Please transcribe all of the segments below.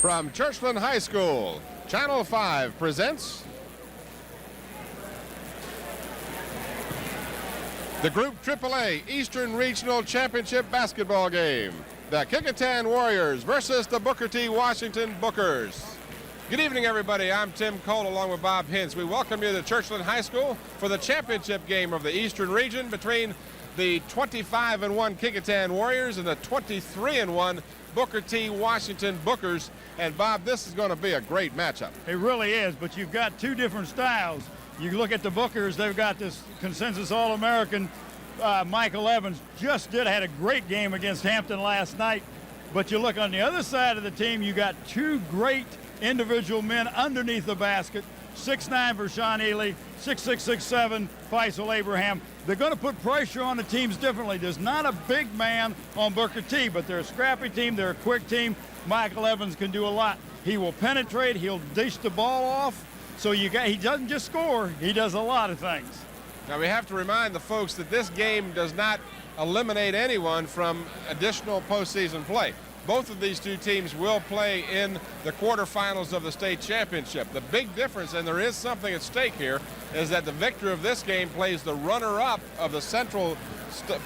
From Churchland High School, Channel 5 presents the Group AAA Eastern Regional Championship basketball game. The Kecoughtan Warriors versus the Booker T. Washington Bookers. Good evening, everybody. I'm Tim Cole along with Bob Hintz. We welcome you to Churchland High School for the championship game of the Eastern region between the 25-1 Kecoughtan Warriors and the 23-1 Booker T. Washington Bookers. And Bob, this is going to be a great matchup. It really is, but you've got two different styles. You look at the Bookers, they've got this consensus All-American Michael Evans, had a great game against Hampton last night. But you look on the other side of the team, you got two great individual men underneath the basket. 6'9" Vershawn Ely, 6'6", 6'7", Faisal Abraham. They're going to put pressure on the teams differently. There's not a big man on Booker T, but they're a scrappy team, they're a quick team. Michael Evans can do a lot. He will penetrate, he'll dish the ball off. So he doesn't just score, he does a lot of things. Now we have to remind the folks that this game does not eliminate anyone from additional postseason play. Both of these two teams will play in the quarterfinals of the state championship. The big difference, and there is something at stake here, is that the victor of this game plays the runner-up of the central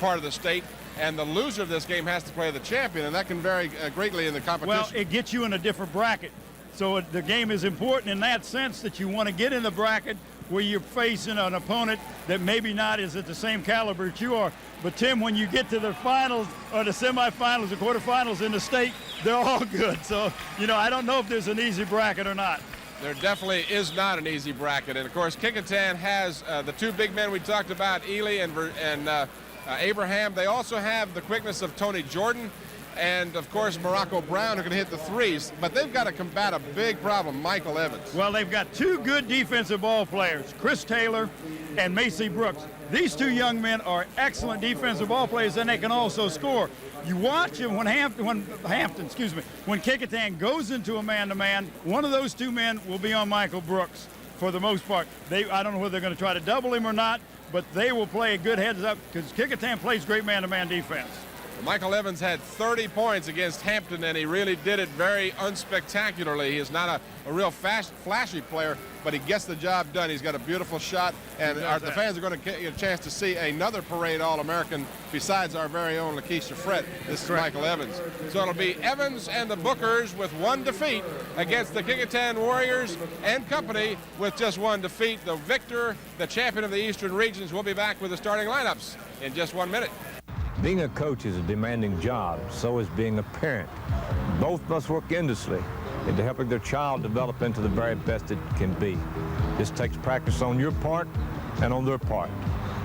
part of the state, and the loser of this game has to play the champion, and that can vary greatly in the competition. Well, it gets you in a different bracket. So the game is important in that sense that you want to get in the bracket where you're facing an opponent that maybe not is at the same caliber that you are. But Tim, when you get to the finals or the semifinals, the quarterfinals in the state, they're all good. So, I don't know if there's an easy bracket or not. There definitely is not an easy bracket. And of course, Kecoughtan has the two big men we talked about, Ely and Abraham. They also have the quickness of Tony Jordan and, of course, Morocco Brown, who can hit the threes. But they've got to combat a big problem, Michael Evans. Well, they've got two good defensive ball players, Chris Taylor and Macy Brooks. These two young men are excellent defensive ball players, and they can also score. You watch them when Kecoughtan goes into a man-to-man, one of those two men will be on Michael Brooks for the most part. I don't know whether they're going to try to double him or not, but they will play a good heads-up because Kecoughtan plays great man-to-man defense. Michael Evans had 30 points against Hampton, and he really did it very unspectacularly. He is not a real flashy player, but he gets the job done. He's got a beautiful shot, and the fans are going to get a chance to see another parade All-American besides our very own Lakeisha Fred. This is Michael Evans. So it'll be Evans and the Bookers with one defeat against the Kecoughtan Warriors and company with just one defeat. The victor, the champion of the Eastern Regions, will be back with the starting lineups in just 1 minute. Being a coach is a demanding job, so is being a parent. Both must work endlessly into helping their child develop into the very best it can be. This takes practice on your part and on their part.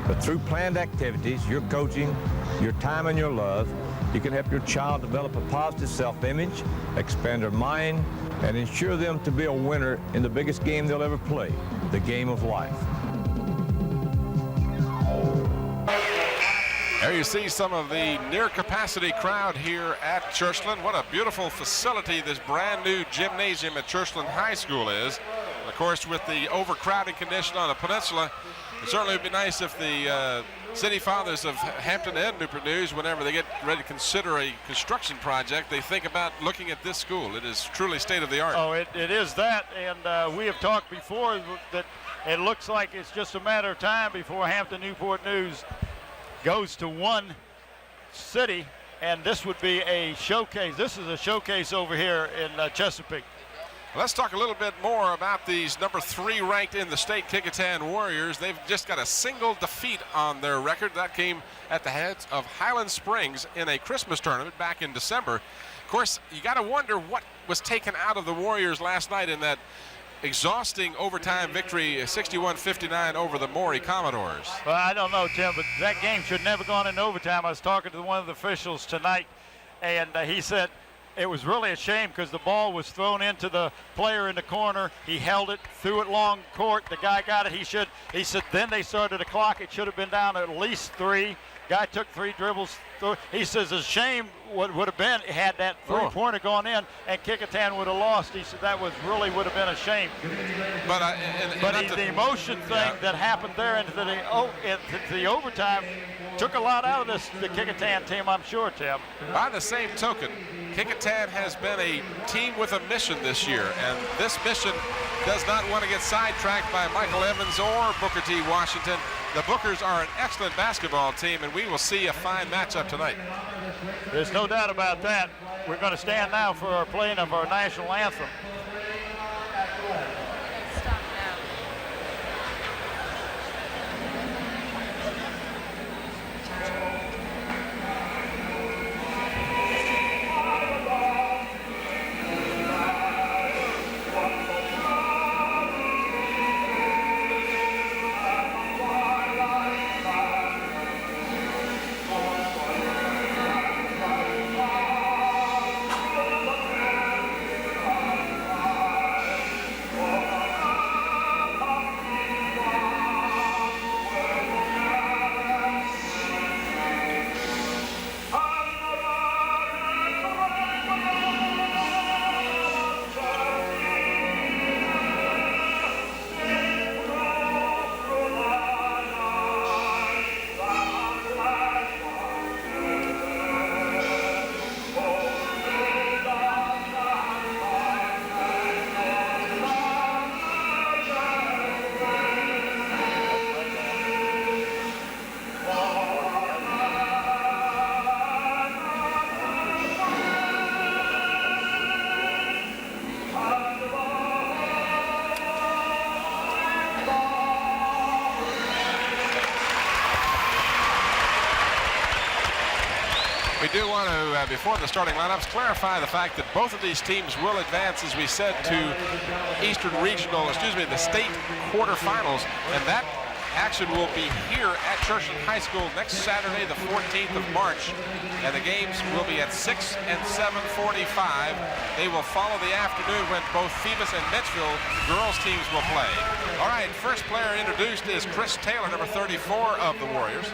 But through planned activities, your coaching, your time and your love, you can help your child develop a positive self-image, expand their mind, and ensure them to be a winner in the biggest game they'll ever play, the game of life. There you see some of the near-capacity crowd here at Churchland. What a beautiful facility this brand-new gymnasium at Churchland High School is. And of course, with the overcrowding condition on the peninsula, it certainly would be nice if the city fathers of Hampton and Newport News, whenever they get ready to consider a construction project, they think about looking at this school. It is truly state-of-the-art. Oh, it is that, and we have talked before that it looks like it's just a matter of time before Hampton Newport News goes to one city, and this would be a showcase. This is a showcase over here in Chesapeake. Let's talk a little bit more about these number 3 ranked in the state Kecoughtan Warriors. They've just got a single defeat on their record. That came at the hands of Highland Springs in a Christmas tournament back in December. Of course, you got to wonder what was taken out of the Warriors last night in that exhausting overtime victory, 61-59 over the Maury Commodores. Well, I don't know, Tim, but that game should never gone into overtime. I was talking to one of the officials tonight, and he said it was really a shame because the ball was thrown into the player in the corner. He held it, threw it long court. The guy got it. He said then they started the clock. It should have been down at least 3. Guy took 3 dribbles. He says a shame would have been had that 3-pointer gone in and Kecoughtan would have lost. He said that would have been a shame. But The emotion thing that happened there into the overtime took a lot out of the Kecoughtan team, I'm sure, Tim. By the same token, Kecoughtan has been a team with a mission this year, and this mission does not want to get sidetracked by Michael Evans or Booker T. Washington. The Bookers are an excellent basketball team, and we will see a fine matchup tonight. There's no doubt about that. We're going to stand now for our playing of our national anthem. We do want to, before the starting lineups, clarify the fact that both of these teams will advance, as we said, to the state quarterfinals, and that action will be here at Churchill High School next Saturday, the 14th of March, and the games will be at 6 and 7:45. They will follow the afternoon when both Phoebus and Mitchell girls teams will play. All right, first player introduced is Chris Taylor, number 34 of the Warriors.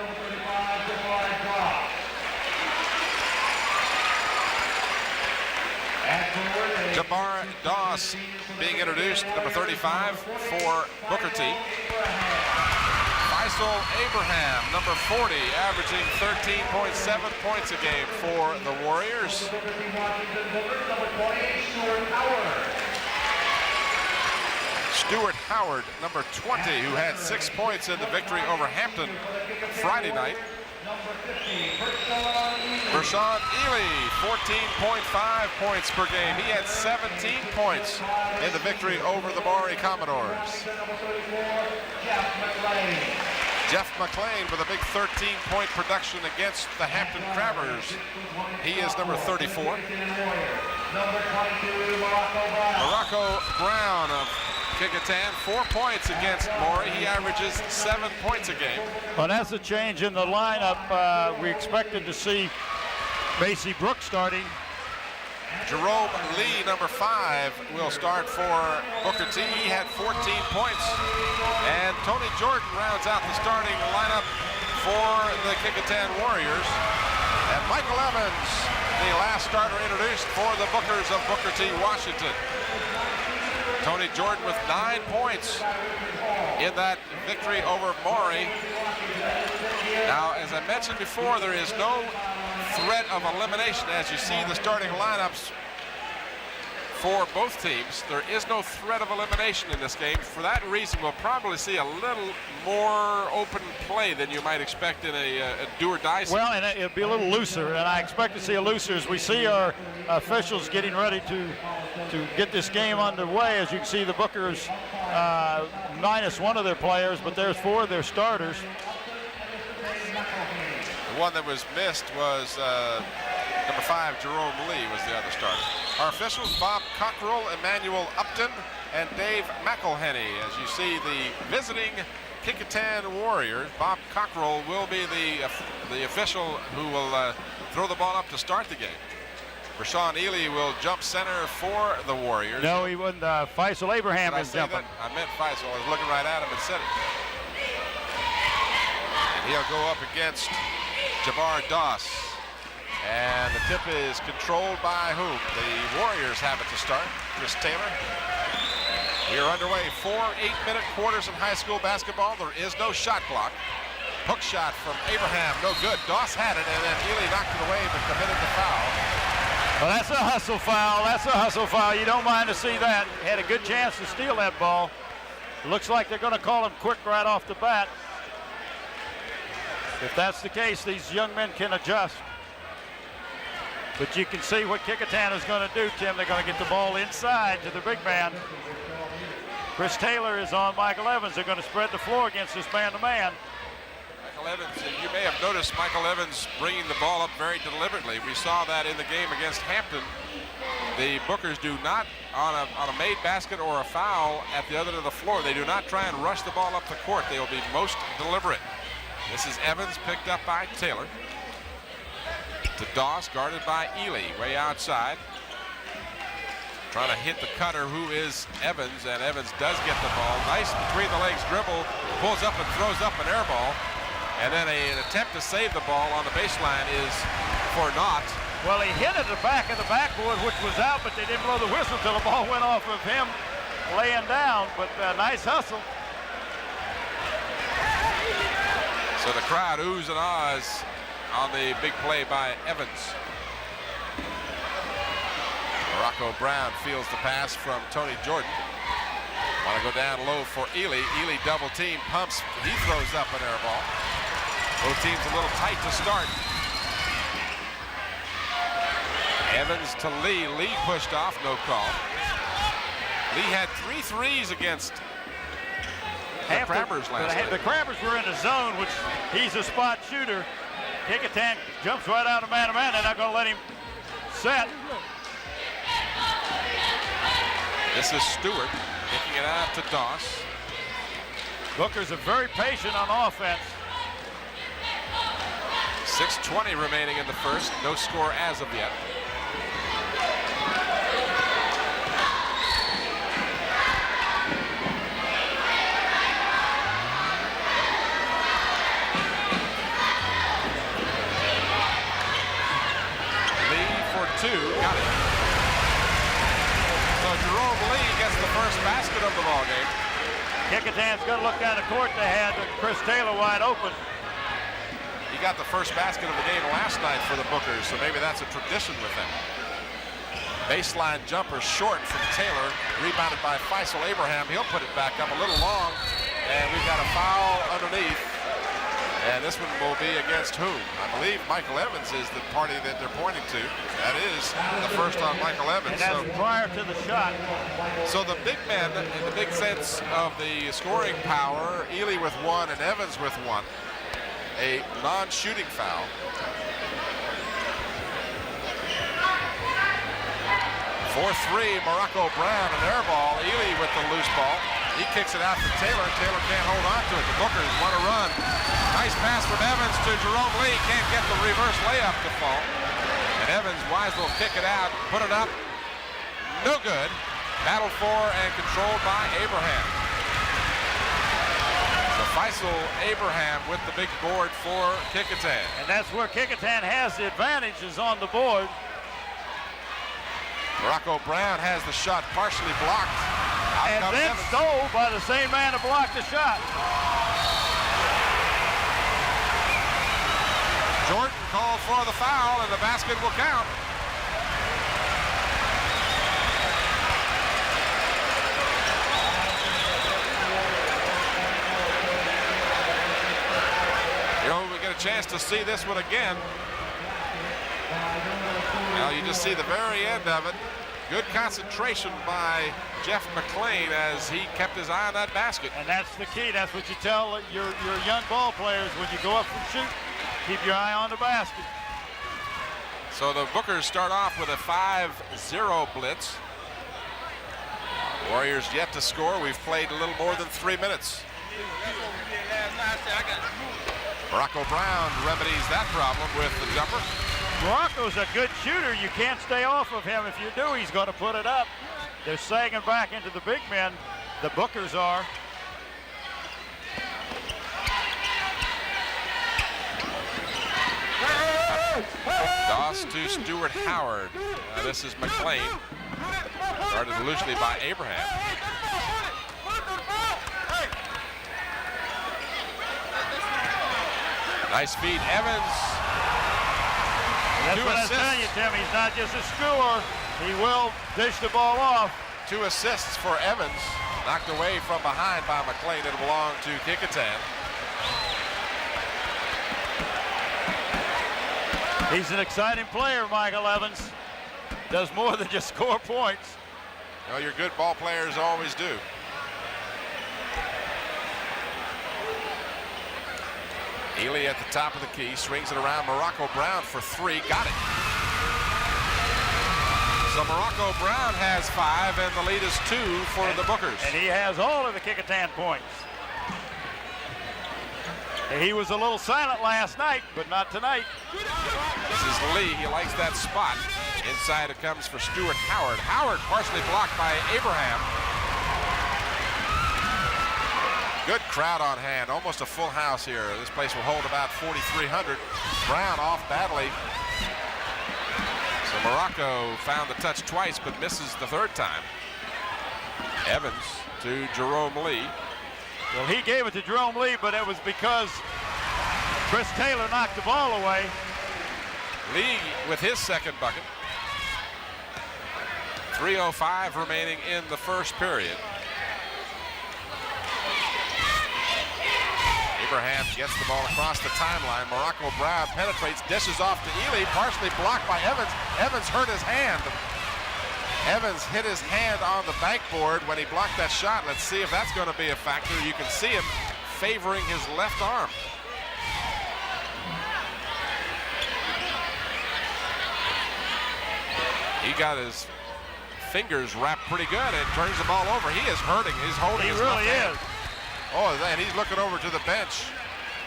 Jabbar Doss being introduced, number 35 for Booker T. Faisal Abraham, number 40, averaging 13.7 points a game for the Warriors. Stuart Howard, number 20, who had 6 points in the victory over Hampton Friday night. Rashawn Ely, 14.5 points per game. He had 17 points in the victory over the Maury Commodores. Jeff McLean with a big 13-point production against the Hampton Crabbers. He is number 34. Morocco Brown of Kecoughtan, 4 points against Maury. He averages 7 points a game. Well, that's a change in the lineup. We expected to see Macy Brooks starting. Jerome Lee, number 5, will start for Booker T. He had 14 points. And Tony Jordan rounds out the starting lineup for the Kecoughtan Warriors. And Michael Evans, the last starter introduced for the Bookers of Booker T. Washington. Tony Jordan with 9 points in that victory over Maury. Now, as I mentioned before, there is no threat of elimination as you see the starting lineups for both teams. There is no threat of elimination in this game. For that reason, we'll probably see a little more open play than you might expect in a do-or-die season. Well, and it'll be a little looser, and I expect to see a looser as we see our officials getting ready to get this game underway. As you can see, the Bookers minus one of their players, but there's 4 of their starters. The one that was missed was number 5, Jerome Lee was the other starter. Our officials, Bob Cockrell, Emmanuel Upton, and Dave McElhenney. As you see, the visiting Kecoughtan Warriors, Bob Cockrell will be the official who will throw the ball up to start the game. Rashawn Ely will jump center for the Warriors. No, he wouldn't. Faisal Abraham is jumping. That? I meant Faisal. I was looking right at him and said it. And he'll go up against Jabbar Doss. And the tip is controlled by whom? The Warriors have it to start. Chris Taylor. We are underway. 4 8-minute quarters in high school basketball. There is no shot clock. Hook shot from Abraham, no good. Doss had it, and then Daly knocked it away, but committed the foul. Well, that's a hustle foul. That's a hustle foul. You don't mind to see that. Had a good chance to steal that ball. Looks like they're going to call him quick right off the bat. If that's the case, these young men can adjust. But you can see what Kecoughtan is going to do, Tim. They're going to get the ball inside to the big man. Chris Taylor is on Michael Evans. They're going to spread the floor against this man-to-man. Michael Evans, you may have noticed Michael Evans bringing the ball up very deliberately. We saw that in the game against Hampton. The Bookers do not, on a made basket or a foul at the other end of the floor, they do not try and rush the ball up the court. They will be most deliberate. This is Evans, picked up by Taylor. To Doss, guarded by Ely, way outside. Trying to hit the cutter, who is Evans, and Evans does get the ball. Nice between the legs dribble, pulls up and throws up an air ball. And then an attempt to save the ball on the baseline is for naught. Well, he hit it at the back of the backboard, which was out, but they didn't blow the whistle until the ball went off of him laying down. But nice hustle. So the crowd oohs and ahs on the big play by Evans. Morocco Brown feels the pass from Tony Jordan. Want to go down low for Ely. Ely double team, pumps. He throws up an air ball. Both teams a little tight to start. Evans to Lee. Lee pushed off, no call. Lee had 3 threes against the Crabbers last night. The Crabbers were in the zone, which he's a spot shooter. Kecoughtan jumps right out of man-to-man. They're not going to let him set. This is Stewart kicking it out to Doss. Booker's are very patient on offense. 6:20 remaining in the first. No score as of yet. Lee for 2. Got it. So Jerome Lee gets the first basket of the ball game. Kecoughtan's going to look down the court. They had Chris Taylor wide open. He got the first basket of the game last night for the Bookers, so maybe that's a tradition with him. Baseline jumper short from Taylor, rebounded by Faisal Abraham. He'll put it back up a little long, and we've got a foul underneath. And this one will be against whom? I believe Michael Evans is the party that they're pointing to. That is the first on Michael Evans. And that's prior to the shot. So the big men, in the big sense of the scoring power, Ely with 1 and Evans with 1. A non-shooting foul. For 3, Morocco Brown, an air ball. Ely with the loose ball. He kicks it out to Taylor. Taylor can't hold on to it. The Bookers want to run. Nice pass from Evans to Jerome Lee. Can't get the reverse layup to fall. And Evans wise will kick it out, put it up. No good. Battled for and controlled by Abraham. So Faisal Abraham with the big board for Kecoughtan. And that's where Kecoughtan has the advantage, is on the board. Morocco Brown has the shot partially blocked. Out And then Evans. stole by the same man to block the shot. Jordan called for the foul, and the basket will count. You know, we get a chance to see this one again. Now you just see the very end of it. Good concentration by Jeff McClain as he kept his eye on that basket. And that's the key. That's what you tell your young ball players when you go up and shoot. Keep your eye on the basket. So the Bookers start off with a 5-0 blitz. Warriors yet to score. We've played a little more than 3 minutes. Morocco Brown remedies that problem with the jumper. Morocco's a good shooter. You can't stay off of him. If you do, he's going to put it up. They're sagging back into the big men. The Bookers are. Doss to Stuart Howard. This is McLean. Guarded loosely by Abraham. Nice feed, Evans. That's what I tell you, Tim. He's not just a scorer. He will dish the ball off. 2 assists for Evans. Knocked away from behind by McLean. It'll belong to Kecoughtan. He's an exciting player, Michael Evans. Does more than just score points. Well, your good ball players always do. Ely at the top of the key, swings it around. Morocco Brown for 3, got it. So Morocco Brown has 5, and the lead is 2 for the Bookers. And he has all of the Kecoughtan points. He was a little silent last night, but not tonight. This is Lee. He likes that spot. Inside it comes for Stuart Howard. Howard partially blocked by Abraham. Good crowd on hand. Almost a full house here. This place will hold about 4,300. Brown off badly. So Morocco found the touch twice, but misses the 3rd time. Evans to Jerome Lee. Well, he gave it to Jerome Lee, but it was because Chris Taylor knocked the ball away. Lee with his 2nd bucket. 3:05 remaining in the 1st period. Abraham gets the ball across the timeline. Morocco Brown penetrates, dishes off to Ely, partially blocked by Evans. Evans hurt his hand. Evans hit his hand on the backboard when he blocked that shot. Let's see if that's going to be a factor. You can see him favoring his left arm. He got his fingers wrapped pretty good and turns the ball over. He is hurting. He's holding his left hand. Oh, and he's looking over to the bench.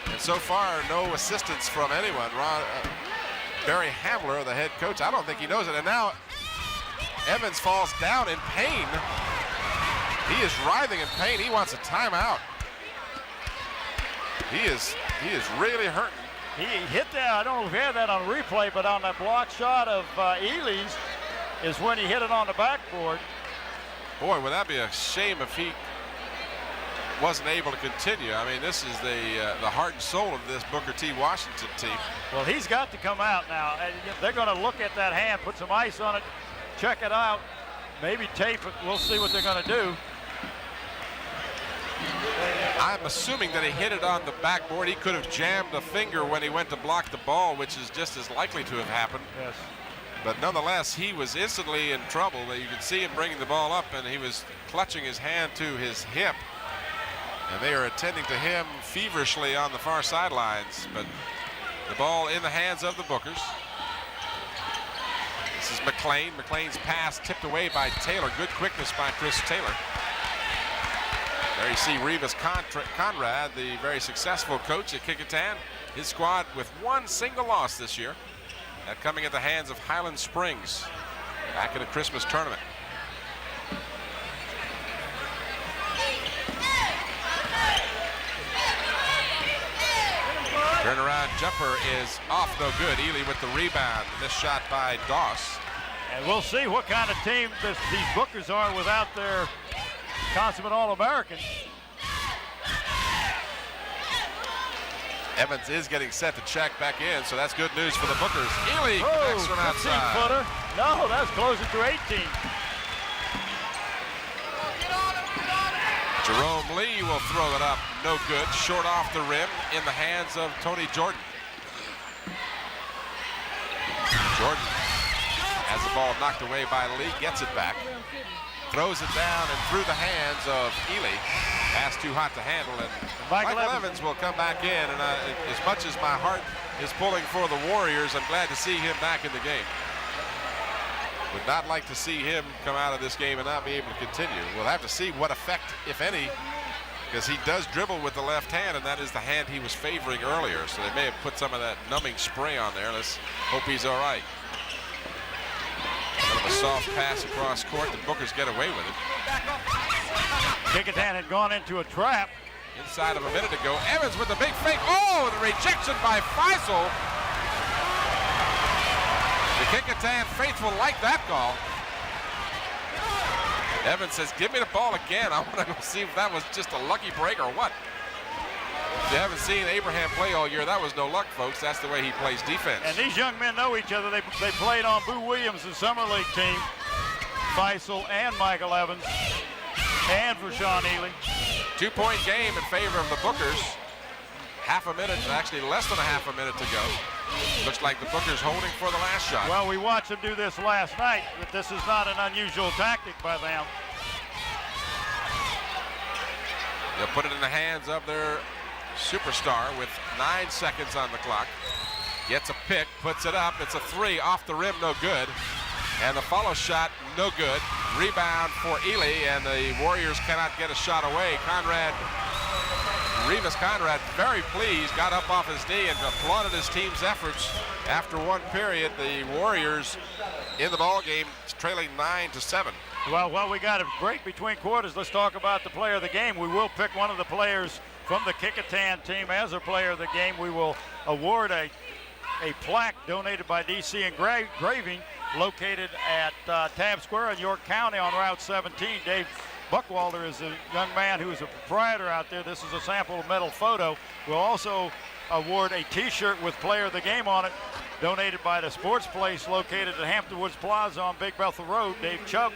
And so far, no assistance from anyone. Barry Hamler, the head coach, I don't think he knows it. And now Evans falls down in pain. He is writhing in pain. He wants a timeout. He is really hurting. He hit that. I don't know if he had that on replay, but on that block shot of Ely's is when he hit it on the backboard. Boy, would that be a shame if he wasn't able to continue. I mean, this is the heart and soul of this Booker T. Washington team. Well, he's got to come out now. They're going to look at that hand, put some ice on it, check it out, maybe tape it. We'll see what they're going to do. I'm assuming that he hit it on the backboard. He could have jammed a finger when he went to block the ball, which is just as likely to have happened. Yes. But nonetheless, he was instantly in trouble. You could see him bringing the ball up, and he was clutching his hand to his hip. And they are attending to him feverishly on the far sidelines. But the ball in the hands of the Bookers. This is McLean. McLean's pass tipped away by Taylor. Good quickness by Chris Taylor. There you see Revis Conrad, the very successful coach at Kecoughtan. His squad with 1 single loss this year. That coming at the hands of Highland Springs back in a Christmas tournament. Turnaround jumper is off, no good. Ely with the rebound. This shot by Doss. And we'll see what kind of team these Bookers are without their consummate All-Americans. Evans is getting set to check back in, so that's good news for the Bookers. Ely connects from outside. Footer. No, that's closer to 18. Jerome Lee will throw it up. No good. Short off the rim in the hands of Tony Jordan. Jordan has the ball knocked away by Lee. Gets it back. Throws it down and through the hands of Ely. Pass too hot to handle. And Michael Evans will come back in. And as much as my heart is pulling for the Warriors, I'm glad to see him back in the game. Would not like to see him come out of this game and not be able to continue. We'll have to see what effect, if any, because he does dribble with the left hand, and that is the hand he was favoring earlier. So they may have put some of that numbing spray on there. Let's hope he's all right. Kind of a soft pass across court. The Bookers get away with it. Kecoughtan had gone into a trap. Inside of a minute ago, Evans with the big fake. Oh, the rejection by Faisal. Kecoughtan faithful like that call. Evans says, give me the ball again. I want to go see if that was just a lucky break or what. If you haven't seen Abraham play all year, that was no luck, folks. That's the way he plays defense. And these young men know each other. They played on Boo Williams' Summer League team, Faisal and Michael Evans, and for Sean Ely. 2-point game in favor of the Bookers. Half a minute, actually less than a half a minute to go. Looks like the Bookers holding for the last shot. Well, we watched them do this last night, but this is not an unusual tactic by them. They'll put it in the hands of their superstar with 9 seconds on the clock. Gets a pick, puts it up. It's a 3 off the rim, no good. And the follow shot, no good. Rebound for Ely, and the Warriors cannot get a shot away. Revis Conrad, very pleased, got up off his knee and applauded his team's efforts. After one period, the Warriors in the ball game, trailing 9-7. Well, while we got a break between quarters, let's talk about the player of the game. We will pick one of the players from the Kecoughtan team as a player of the game. We will award a plaque donated by DC Engraving, located at Tabb Square in York County on Route 17. Dave Buckwalter is a young man who is a proprietor out there. This is a sample metal photo. We'll also award a t-shirt with player of the game on it, donated by the Sports Place located at Hampton Woods Plaza on Big Bethel Road. Dave Chubb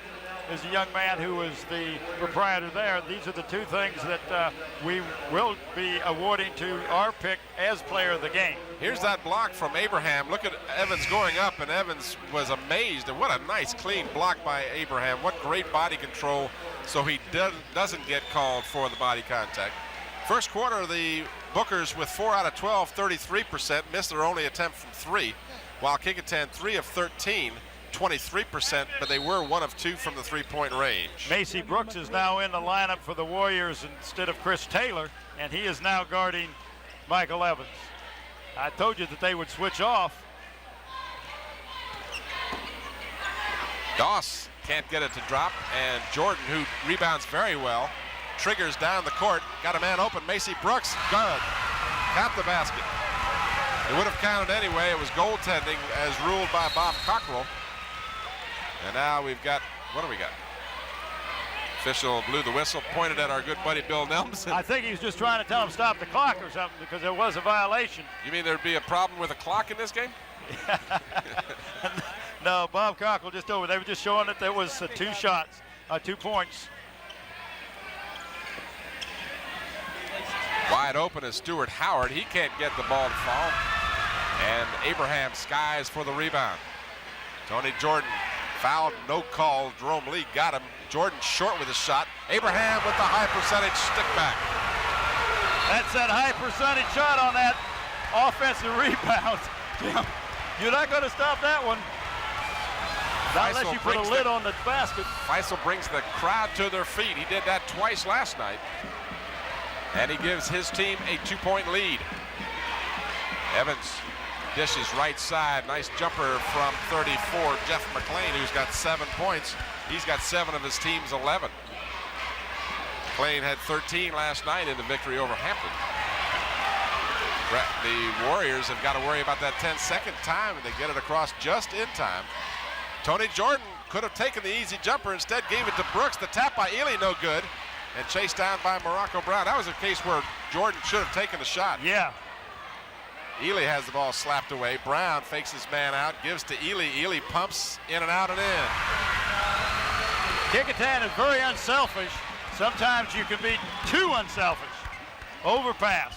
is a young man who is the proprietor there. These are the two things that we will be awarding to our pick as player of the game. Here's that block from Abraham. Look at Evans going up, and Evans was amazed. And what a nice, clean block by Abraham. What great body control, so he doesn't get called for the body contact. First quarter, the Bookers with 4 out of 12, 33%, missed their only attempt from 3, while Kecoughtan 3 of 13, 23%, but they were 1 of 2 from the 3-point range. Macy Brooks is now in the lineup for the Warriors instead of Chris Taylor, and he is now guarding Michael Evans. I told you that they would switch off. Doss can't get it to drop, and Jordan, who rebounds very well, triggers down the court, got a man open. Macy Brooks, good, got the basket. It would have counted anyway. It was goaltending as ruled by Bob Cockrell. And now we've got, what do we got? Official blew the whistle, pointed at our good buddy Bill Nelson. I think he was just trying to tell him stop the clock or something, because there was a violation. You mean there'd be a problem with a clock in this game? No, Bob Cockrell just over. They were just showing that there was 2 shots, 2 points. Wide open is Stuart Howard. He can't get the ball to fall. And Abraham skies for the rebound. Tony Jordan fouled, no call. Jerome Lee got him. Jordan short with a shot. Abraham with the high percentage stick back. That's that high percentage shot on that offensive rebound. You're not going to stop that one. Not unless you put a lid on the basket. Faisal brings the crowd to their feet. He did that twice last night. And he gives his team a 2-point lead. Evans dishes right side. Nice jumper from 34, Jeff McClain, who's got 7 points. He's got 7 of his team's 11. McClain had 13 last night in the victory over Hampton. The Warriors have got to worry about that 10-second time, and they get it across just in time. Tony Jordan could have taken the easy jumper, instead gave it to Brooks. The tap by Ely, no good. And chased down by Morocco Brown. That was a case where Jordan should have taken the shot. Yeah. Ely has the ball slapped away. Brown fakes his man out, gives to Ely. Ely pumps in and out and in. Kecoughtan is very unselfish. Sometimes you can be too unselfish. Overpass.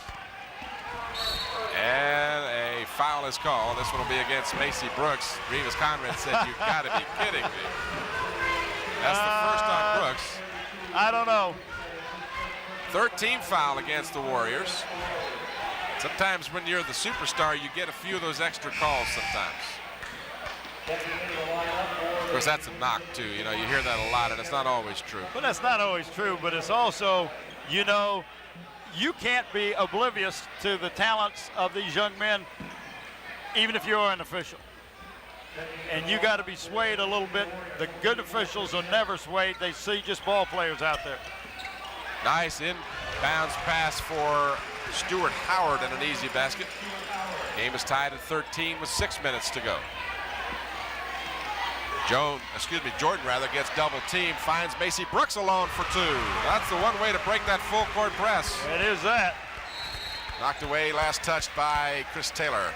And a foul is called. This one will be against Macy Brooks. Revis Conrad said, "You've got to be kidding me." That's the first on Brooks. I don't know. 13th foul against the Warriors. Sometimes when you're the superstar, you get a few of those extra calls sometimes. Of course, that's a knock, too. You know, you hear that a lot, and it's not always true. Well, that's not always true, but it's also, you know, you can't be oblivious to the talents of these young men, even if you're an official. And you got to be swayed a little bit. The good officials are never swayed. They see just ball players out there. Nice inbounds pass for Stuart Howard and an easy basket. Game is tied at 13 with 6 minutes to go. Jordan rather gets double teamed, finds Macy Brooks alone for 2. That's the one way to break that full court press. It is that. Knocked away, last touched by Chris Taylor.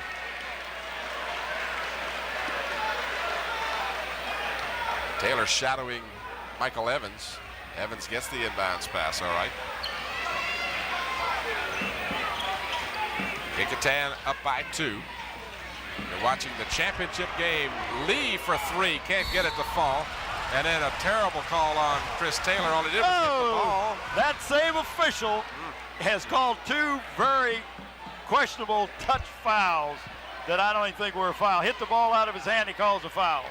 Taylor shadowing Michael Evans. Evans gets the inbounds pass, all right. Kecoughtan up by 2. You're watching the championship game. Lee for 3, can't get it to fall. And then a terrible call on Chris Taylor. All he did was get the ball. That same official has called 2 very questionable touch fouls that I don't even think were a foul. Hit the ball out of his hand, he calls a foul.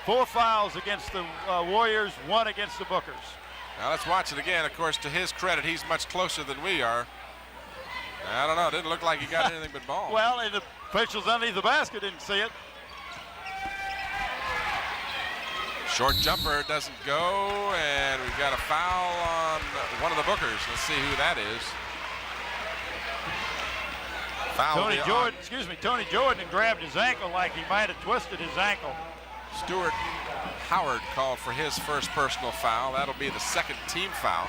4 fouls against the Warriors, 1 against the Bookers. Now let's watch it again. Of course, to his credit, he's much closer than we are. I don't know, it didn't look like he got anything but ball. Well, and the officials underneath the basket didn't see it. Short jumper doesn't go, and we've got a foul on one of the Bookers. Let's see who that is. Foul Tony Jordan grabbed his ankle like he might have twisted his ankle. Stuart Howard called for his first personal foul. That'll be the second team foul.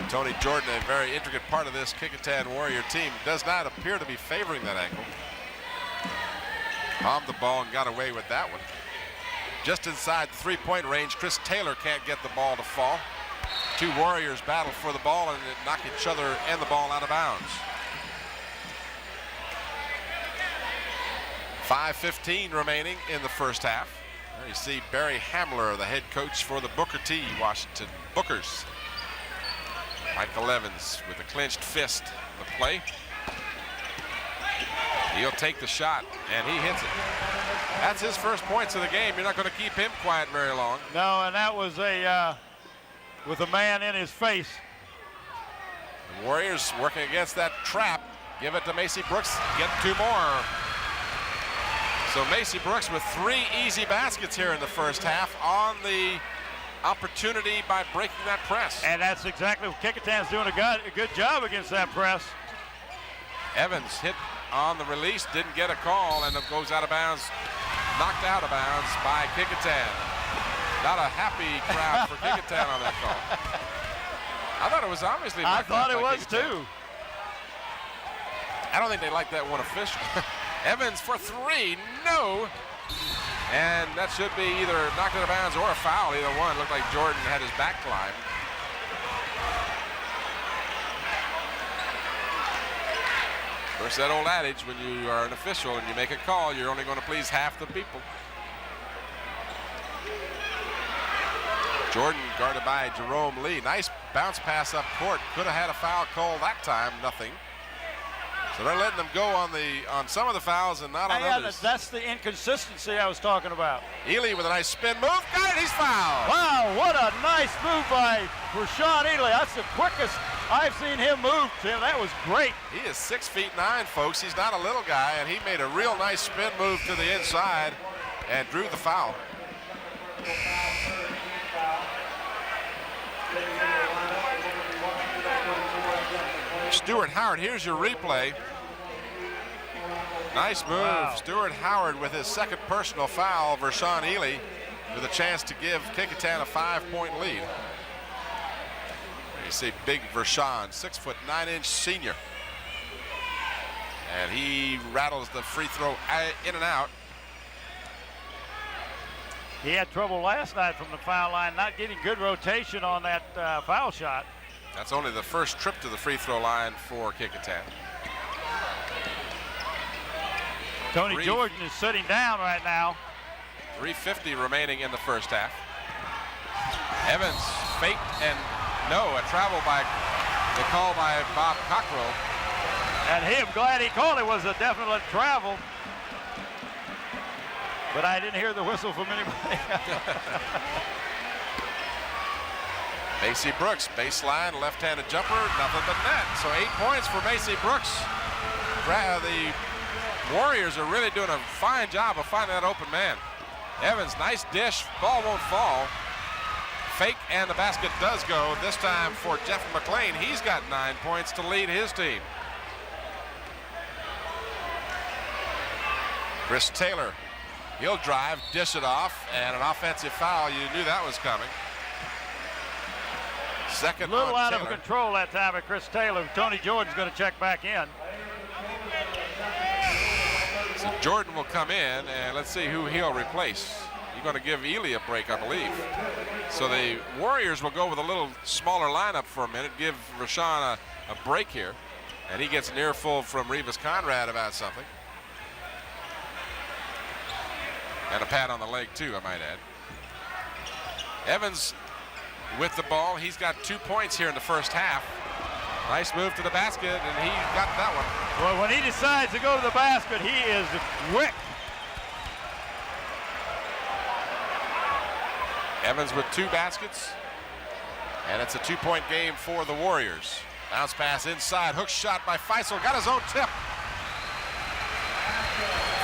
Tony Jordan, a very intricate part of this Kecoughtan Warrior team, does not appear to be favoring that ankle. Palmed the ball and got away with that one. Just inside the 3-point range, Chris Taylor can't get the ball to fall. 2 Warriors battle for the ball and knock each other and the ball out of bounds. 5:15 remaining in the first half. There you see Barry Hamler, the head coach for the Booker T Washington Bookers. Michael Evans with a clenched fist in the play. He'll take the shot, and he hits it. That's his first points of the game. You're not going to keep him quiet very long. No, and that was with a man in his face. The Warriors working against that trap. Give it to Macy Brooks. Get 2 more. So Macy Brooks with 3 easy baskets here in the first half on the opportunity by breaking that press. And that's exactly what Kecoughtan's doing a good job against that press. Evans hit on the release, didn't get a call, and it goes out of bounds, knocked out of bounds by Kecoughtan. Not a happy crowd for Kecoughtan on that call. I thought it was obviously. I thought it was Kecoughtan. too. I don't think they like that one official. Evans for 3, no. And that should be either knocked out of bounds or a foul, either one. Looked like Jordan had his back climbed. Of course, that old adage, when you are an official and you make a call, you're only going to please half the people. Jordan guarded by Jerome Lee. Nice bounce pass up court. Could have had a foul call that time, nothing. So they're letting them go on some of the fouls and not on others. That's the inconsistency I was talking about. Ely with a nice spin move. Got it, he's fouled. Wow, what a nice move by Rashawn Ely. That's the quickest I've seen him move, Tim. That was great. He is 6'9", folks. He's not a little guy, and he made a real nice spin move to the inside and drew the foul. Stuart Howard, here's your replay. Nice move. Wow. Stuart Howard with his second personal foul. Rashawn Ely with a chance to give Kecoughtan a 5-point lead. There you see big Rashawn, 6'9" senior. And he rattles the free throw in and out. He had trouble last night from the foul line, not getting good rotation on that foul shot. That's only the first trip to the free throw line for Kecoughtan. Tony Jordan is sitting down right now. 3:50 remaining in the first half. Evans faked and no, a travel by the call by Bob Cockrell. And I'm glad he called it. Was a definite travel. But I didn't hear the whistle from anybody. Macy Brooks, baseline, left-handed jumper, nothing but net. So 8 points for Macy Brooks. The Warriors are really doing a fine job of finding that open man. Evans, nice dish, ball won't fall. Fake, and the basket does go, this time for Jeff McClain. He's got 9 points to lead his team. Chris Taylor, He'll drive, dish it off, and an offensive foul. You knew that was coming. Second a little on out Taylor. of control that time by Chris Taylor. Tony Jordan's going to check back in. So Jordan will come in, and let's see who he'll replace. You're going to give Ely a break, I believe. So the Warriors will go with a little smaller lineup for a minute, give Rashawn a break here. And he gets an earful from Revis Conrad about something. And a pat on the leg, too, I might add. Evans with the ball. He's got 2 points here in the first half. Nice move to the basket, and he got that one. Well, when he decides to go to the basket, he is quick. Evans with 2 baskets, and it's a 2-point game for the Warriors. Bounce pass inside, hook shot by Faisal, got his own tip.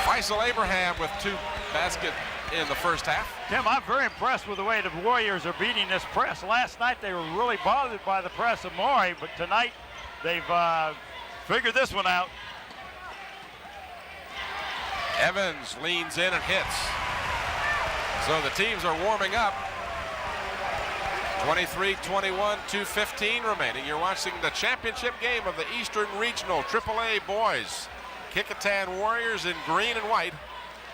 Faisal Abraham with 2 baskets in the first half. Tim, I'm very impressed with the way the Warriors are beating this press. Last night they were really bothered by the press of Morey, but tonight they've figured this one out. Evans leans in and hits. So the teams are warming up. 23-21, 2:15 remaining. You're watching the championship game of the Eastern Regional AAA boys. Kecoughtan Warriors in green and white,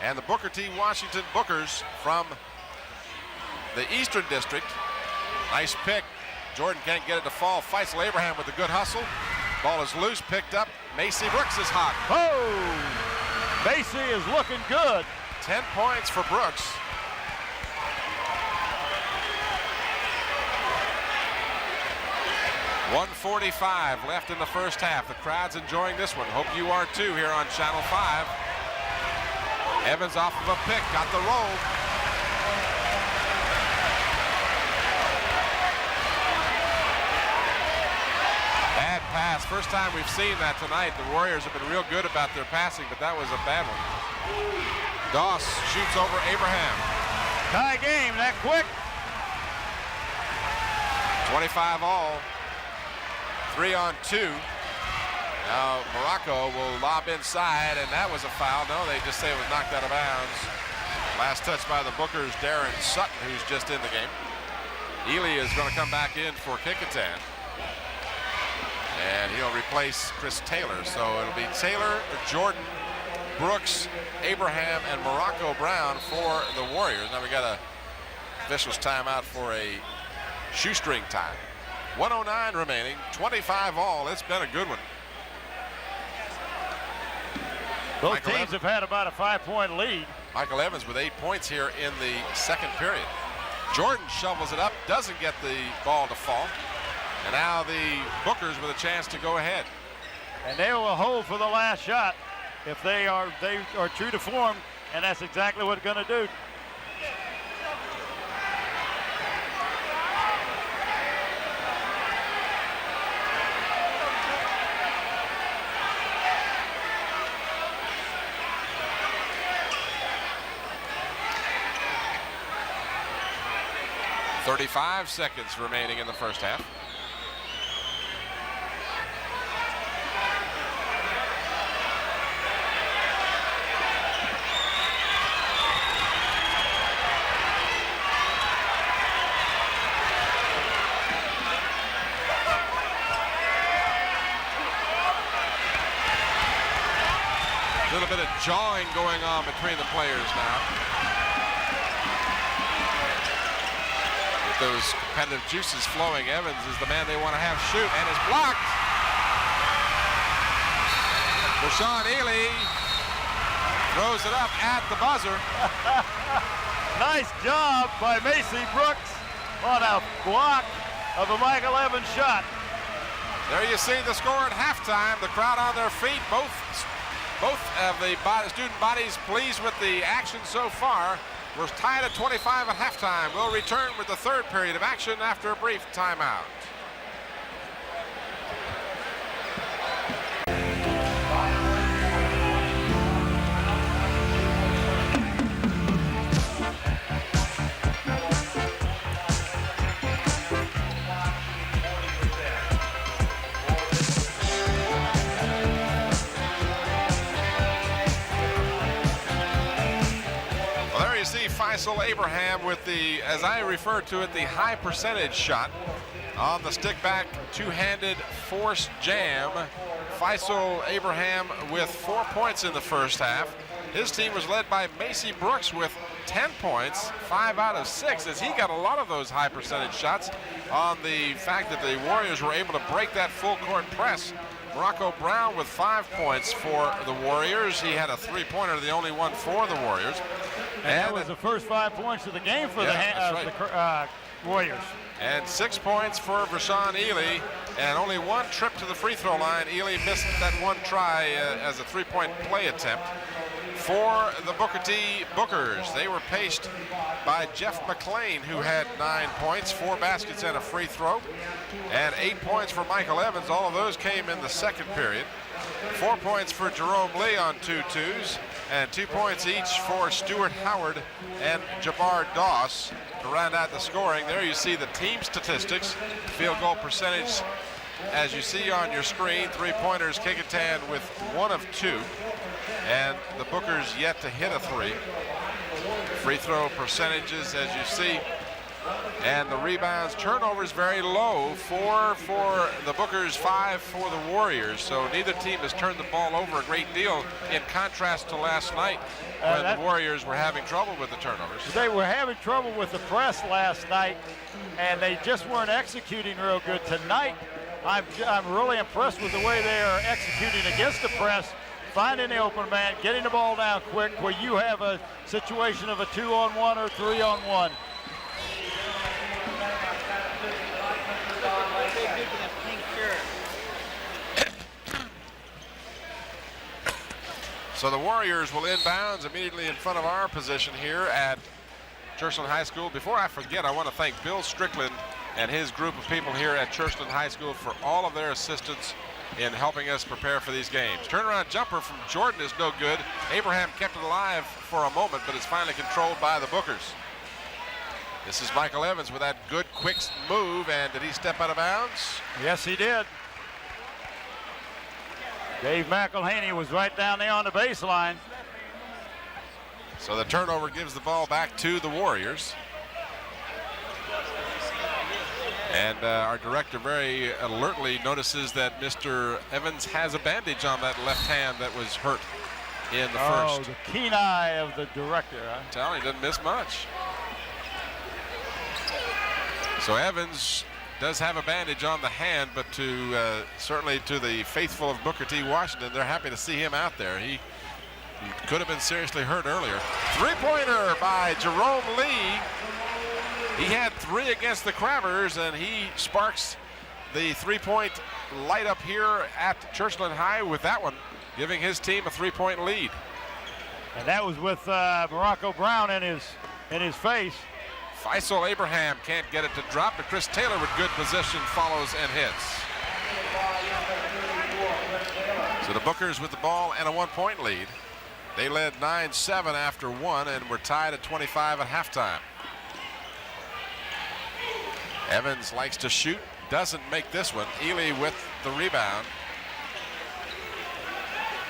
and the Booker T. Washington Bookers from the Eastern District. Nice pick. Jordan can't get it to fall. Faisal Abraham with a good hustle. Ball is loose, picked up. Macy Brooks is hot. Oh! Macy is looking good. 10 points for Brooks. .145 left in the first half. The crowd's enjoying this one. Hope you are too here on Channel 5. Evans off of a pick, got the roll. Bad pass. First time we've seen that tonight. The Warriors have been real good about their passing, but that was a bad one. Doss shoots over Abraham. Tie game that quick. 25 all. 3 on 2. Now Morocco will lob inside, and that was a foul. No, they just say it was knocked out of bounds. Last touch by the Bookers, Darren Sutton, who's just in the game. Ely is going to come back in for Kecoughtan, and he'll replace Chris Taylor. So it'll be Taylor, Jordan, Brooks, Abraham, and Morocco Brown for the Warriors. Now we got a official's timeout for a shoestring time. 109 remaining, 25 all. It's been a good one. Both teams have had about a 5-point lead. Michael Evans with 8 points here in the second period. Jordan shovels it up, doesn't get the ball to fall. And now the Bookers with a chance to go ahead. And they will hold for the last shot if they are true to form, and that's exactly what they're going to do. .35 seconds remaining in the first half. A little bit of jawing going on between the players now. Those competitive juices flowing. Evans is the man they want to have shoot, and is blocked. Rashawn Ely throws it up at the buzzer. Nice job by Macy Brooks on a block of a Michael Evans shot. There you see the score at halftime. The crowd on their feet. Both of the student bodies pleased with the action so far. We're tied at 25 at halftime. We'll return with the third period of action after a brief timeout. Faisal Abraham with the, as I refer to it, the high percentage shot on the stick back two-handed force jam. Faisal Abraham with 4 points in the first half. His team was led by Macy Brooks with 10 points, 5 out of 6, as he got a lot of those high percentage shots on the fact that the Warriors were able to break that full court press. Morocco Brown with 5 points for the Warriors. He had a three-pointer, the only one for the Warriors. And that was the first 5 points of the game for the Warriors. And 6 points for Rashawn Ely, and only one trip to the free throw line. Ely missed that one try as a three-point play attempt. For the Booker T Bookers, they were paced by Jeff McClain, who had 9 points, 4 baskets and a free throw, and 8 points for Michael Evans. All of those came in the second period. 4 points for Jerome Lee on 2 twos, and 2 points each for Stuart Howard and Jabbar Doss to round out the scoring. There you see the team statistics. Field goal percentage, as you see on your screen, three-pointers, Kecoughtan with 1 of 2. And the Bookers yet to hit a 3. Free throw percentages, as you see. And the rebounds, turnovers very low. 4 for the Bookers, 5 for the Warriors. So neither team has turned the ball over a great deal, in contrast to last night when the Warriors were having trouble with the turnovers. They were having trouble with the press last night, and they just weren't executing real good. Tonight, I'm really impressed with the way they are executing against the press, finding the open man, getting the ball down quick where you have a situation of a 2-on-1 or 3-on-1. So the Warriors will inbounds immediately in front of our position here at Churchland High School. Before I forget, I want to thank Bill Strickland and his group of people here at Churchland High School for all of their assistance in helping us prepare for these games. Turnaround jumper from Jordan is no good. Abraham kept it alive for a moment, but is finally controlled by the Bookers. This is Michael Evans with that good, quick move, and did he step out of bounds? Yes, he did. Dave McElhaney was right down there on the baseline. So the turnover gives the ball back to the Warriors. And our director very alertly notices that Mr. Evans has a bandage on that left hand that was hurt in the first. Oh, the keen eye of the director. Huh? I'm telling you, he doesn't miss much. So Evans does have a bandage on the hand, but to certainly to the faithful of Booker T. Washington, they're happy to see him out there. He could have been seriously hurt earlier. Three-pointer by Jerome Lee. He had 3 against the Crabbers, and he sparks the three-point light up here at Churchland High with that one, giving his team a 3-point lead. And that was with Morocco Brown in his face. Faisal Abraham can't get it to drop, but Chris Taylor with good position follows and hits. So the Bookers with the ball and a 1-point lead. They led 9-7 after 1 and were tied at 25 at halftime. Evans likes to shoot, doesn't make this one. Ely with the rebound.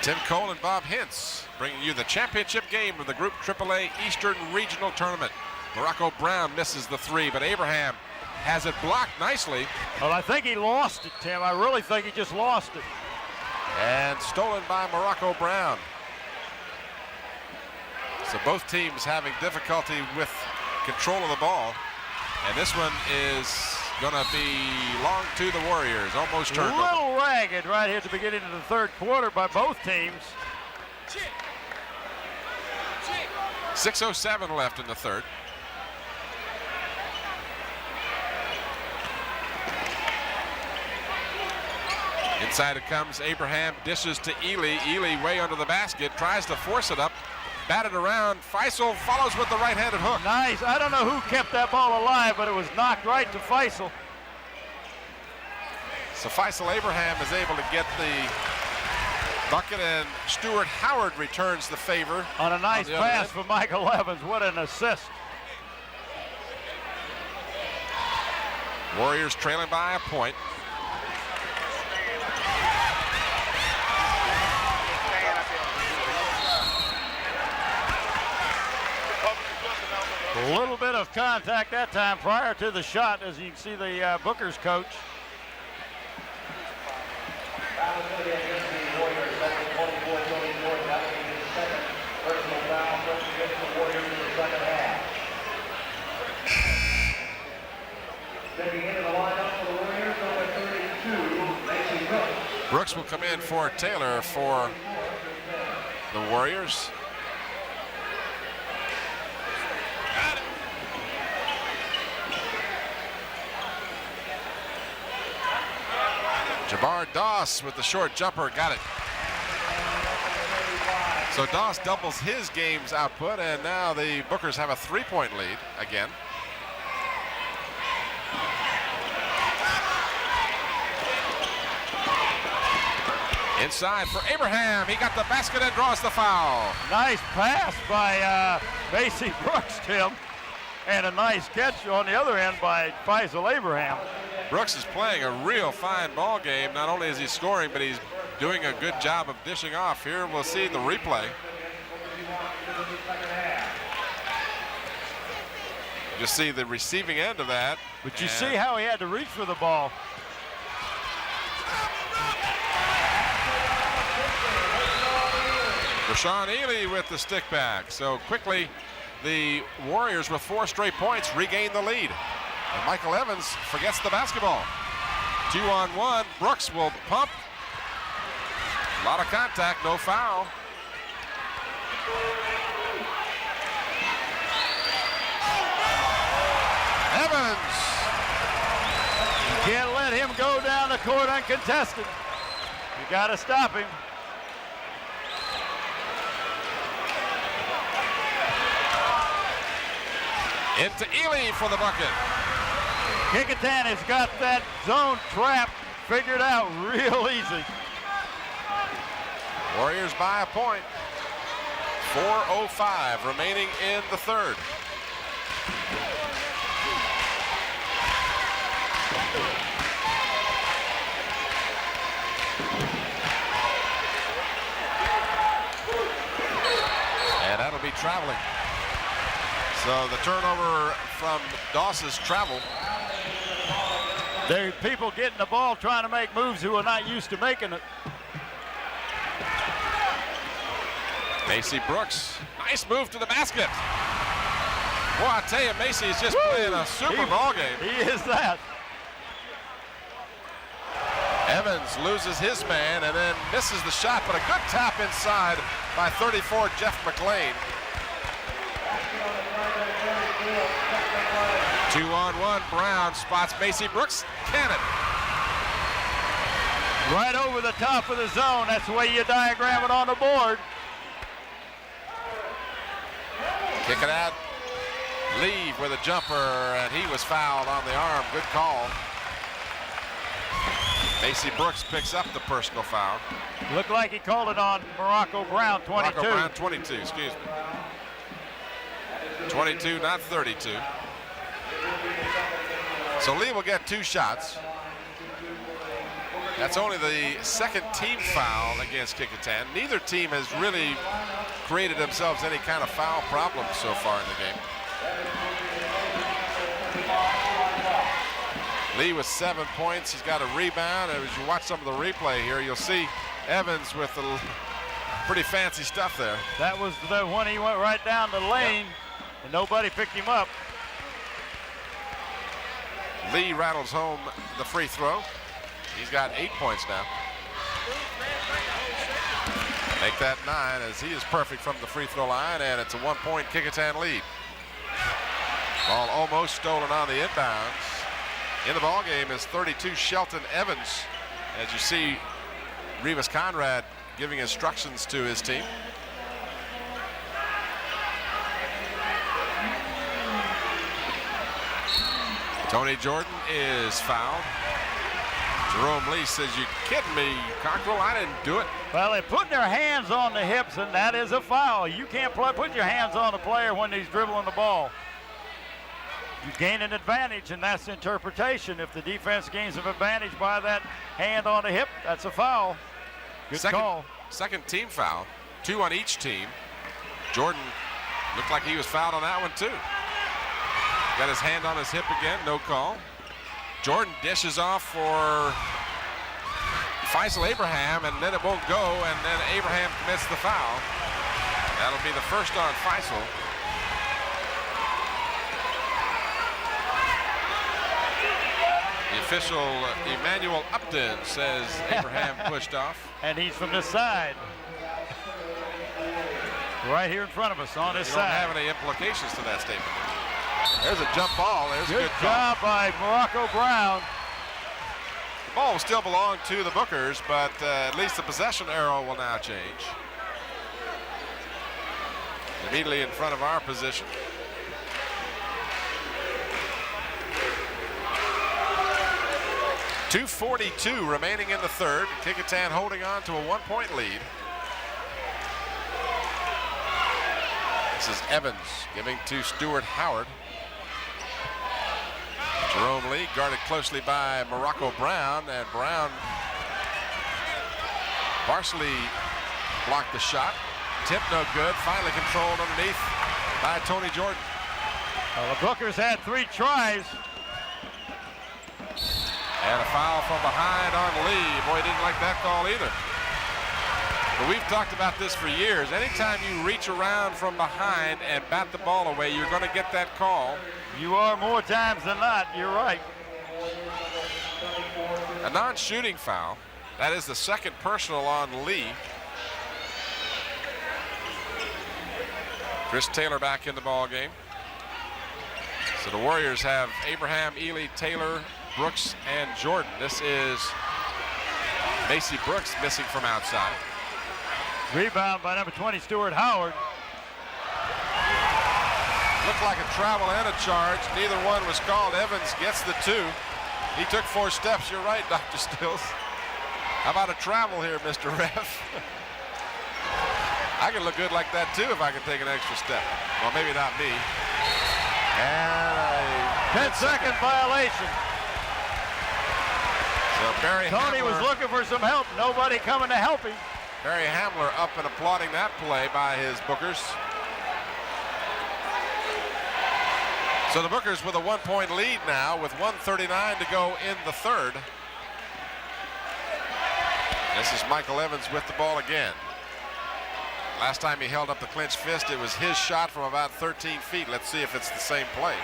Tim Cole and Bob Hintz bringing you the championship game of the Group AAA Eastern Regional Tournament. Morocco Brown misses the 3, but Abraham has it blocked nicely. Well, I think he lost it, Tim. I really think he just lost it. And stolen by Morocco Brown. So both teams having difficulty with control of the ball. And this one is going to be long to the Warriors. Almost turned a little ragged right here at the beginning of the third quarter by both teams. 6:07 left in the third. Inside it comes. Abraham dishes to Ely. Ely way under the basket, tries to force it up. Batted around. Faisal follows with the right-handed hook. Nice. I don't know who kept that ball alive, but it was knocked right to Faisal. So Faisal Abraham is able to get the bucket, and Stuart Howard returns the favor. On a nice pass for Michael Evans. What an assist. Warriors trailing by a point. A little bit of contact that time prior to the shot, as you can see the Booker's coach. Brooks will come in for Taylor for the Warriors. Jabbar Doss with the short jumper, got it. So Doss doubles his game's output, and now the Bookers have a 3-point lead again. Inside for Abraham. He got the basket and draws the foul. Nice pass by Macy Brooks, Tim. And a nice catch on the other end by Faisal Abraham. Brooks is playing a real fine ball game. Not only is he scoring, but he's doing a good job of dishing off. Here we'll see the replay. You see the receiving end of that. But you see how he had to reach for the ball. Rashawn Ely with the stick back. So quickly, the Warriors with 4 straight points regain the lead. And Michael Evans forgets the basketball. 2-on-1. Brooks will pump. A lot of contact, no foul. Evans. You can't let him go down the court uncontested. You got to stop him. Into Ely for the bucket. Kecoughtan has got that zone trap figured out real easy. Warriors by a point. 4:05 remaining in the third. And that'll be traveling. So the turnover from Doss's travel. There are people getting the ball trying to make moves who are not used to making it. Macy Brooks, nice move to the basket. Boy, I tell you, Macy is just playing a super ball game. He is that. Evans loses his man and then misses the shot, but a good tap inside by 34 Jeff McLean. 2-on-1, Brown spots Macy Brooks, can it? Right over the top of the zone. That's the way you diagram it on the board. Kick it out. Leave with a jumper, and he was fouled on the arm. Good call. Macy Brooks picks up the personal foul. Looked like he called it on Morocco Brown, 22. Morocco Brown, 22, excuse me. 22, not 32. So Lee will get 2 shots. That's only the second team foul against Kecoughtan. Neither team has really created themselves any kind of foul problem so far in the game. Lee with 7 points. He's got a rebound. And as you watch some of the replay here, you'll see Evans with the pretty fancy stuff there. That was the one he went right down the lane, and nobody picked him up. Lee rattles home the free throw. He's got 8 points now. Make that 9 as he is perfect from the free throw line, and it's a 1-point Kecoughtan lead. Ball almost stolen on the inbounds. In the ball game is 32 Shelton Evans. As you see, Revis Conrad giving instructions to his team. Tony Jordan is fouled. Jerome Lee says, "You kidding me, Cockrell? I didn't do it." Well, they're putting their hands on the hips, and that is a foul. You can't put your hands on the player when he's dribbling the ball. You gain an advantage, and that's interpretation. If the defense gains an advantage by that hand on the hip, that's a foul. Good call. Second team foul, 2 on each team. Jordan looked like he was fouled on that one too. Got his hand on his hip again, no call. Jordan dishes off for Faisal Abraham, and then it won't go, and then Abraham commits the foul. That'll be the first on Faisal. The official, Emmanuel Upton, says Abraham pushed off. And he's from this side. Right here in front of us on this side. Don't have any implications to that statement. There's a jump ball. There's a good job by Morocco Brown. The ball will still belong to the Bookers, but at least the possession arrow will now change. Immediately in front of our position. .242 remaining in the third. Kecoughtan holding on to a 1-point lead. This is Evans giving to Stuart Howard. Jerome Lee guarded closely by Morocco Brown, and Brown partially blocked the shot. Tip no good. Finally controlled underneath by Tony Jordan. Well, the Bookers had 3 tries. And a foul from behind on Lee. Boy, didn't like that call either. But we've talked about this for years. Anytime you reach around from behind and bat the ball away, you're going to get that call. You are more times than not. You're right. A non-shooting foul. That is the second personal on Lee. Chris Taylor back in the ball game. So the Warriors have Abraham, Ely, Taylor, Brooks, and Jordan. This is Macy Brooks missing from outside. Rebound by number 20, Stuart Howard. Looked like a travel and a charge. Neither one was called. Evans gets the 2. He took 4 steps. You're right, Dr. Stills. How about a travel here, Mr. Ref? I can look good like that, too, if I can take an extra step. Well, maybe not me. And a 10-second violation. So Barry Tony Hamler was looking for some help. Nobody coming to help him. Barry Hamler up and applauding that play by his Bookers. So the Bookers with a 1-point lead now with 1:39 to go in the third. This is Michael Evans with the ball again. Last time he held up the clenched fist, it was his shot from about 13 feet. Let's see if it's the same play.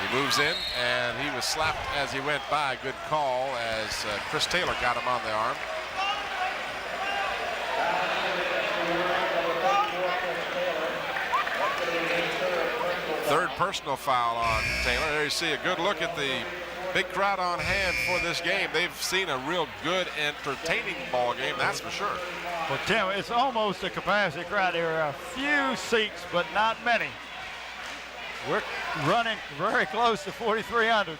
He moves in, and he was slapped as he went by. Good call as Chris Taylor got him on the arm. Third personal foul on Taylor. There you see a good look at the big crowd on hand for this game. They've seen a real good, entertaining ball game, that's for sure. Well, Tim, it's almost a capacity crowd. There are a few seats, but not many. We're running very close to 4,300.